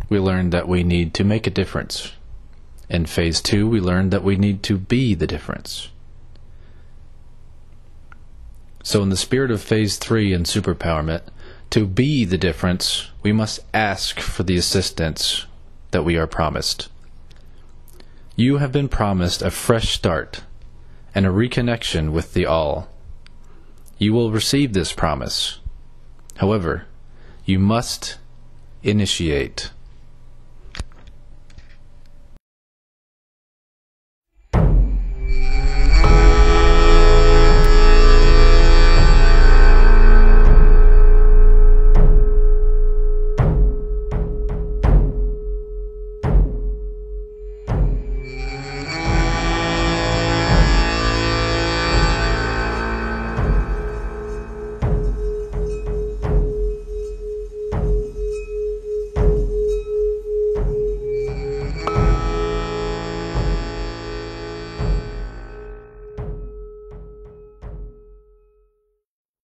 we learned that we need to make a difference. In phase 2, we learned that we need to be the difference. So in the spirit of phase 3 and superpowerment, to be the difference, we must ask for the assistance that we are promised. You have been promised a fresh start and a reconnection with the All. You will receive this promise. However, you must initiate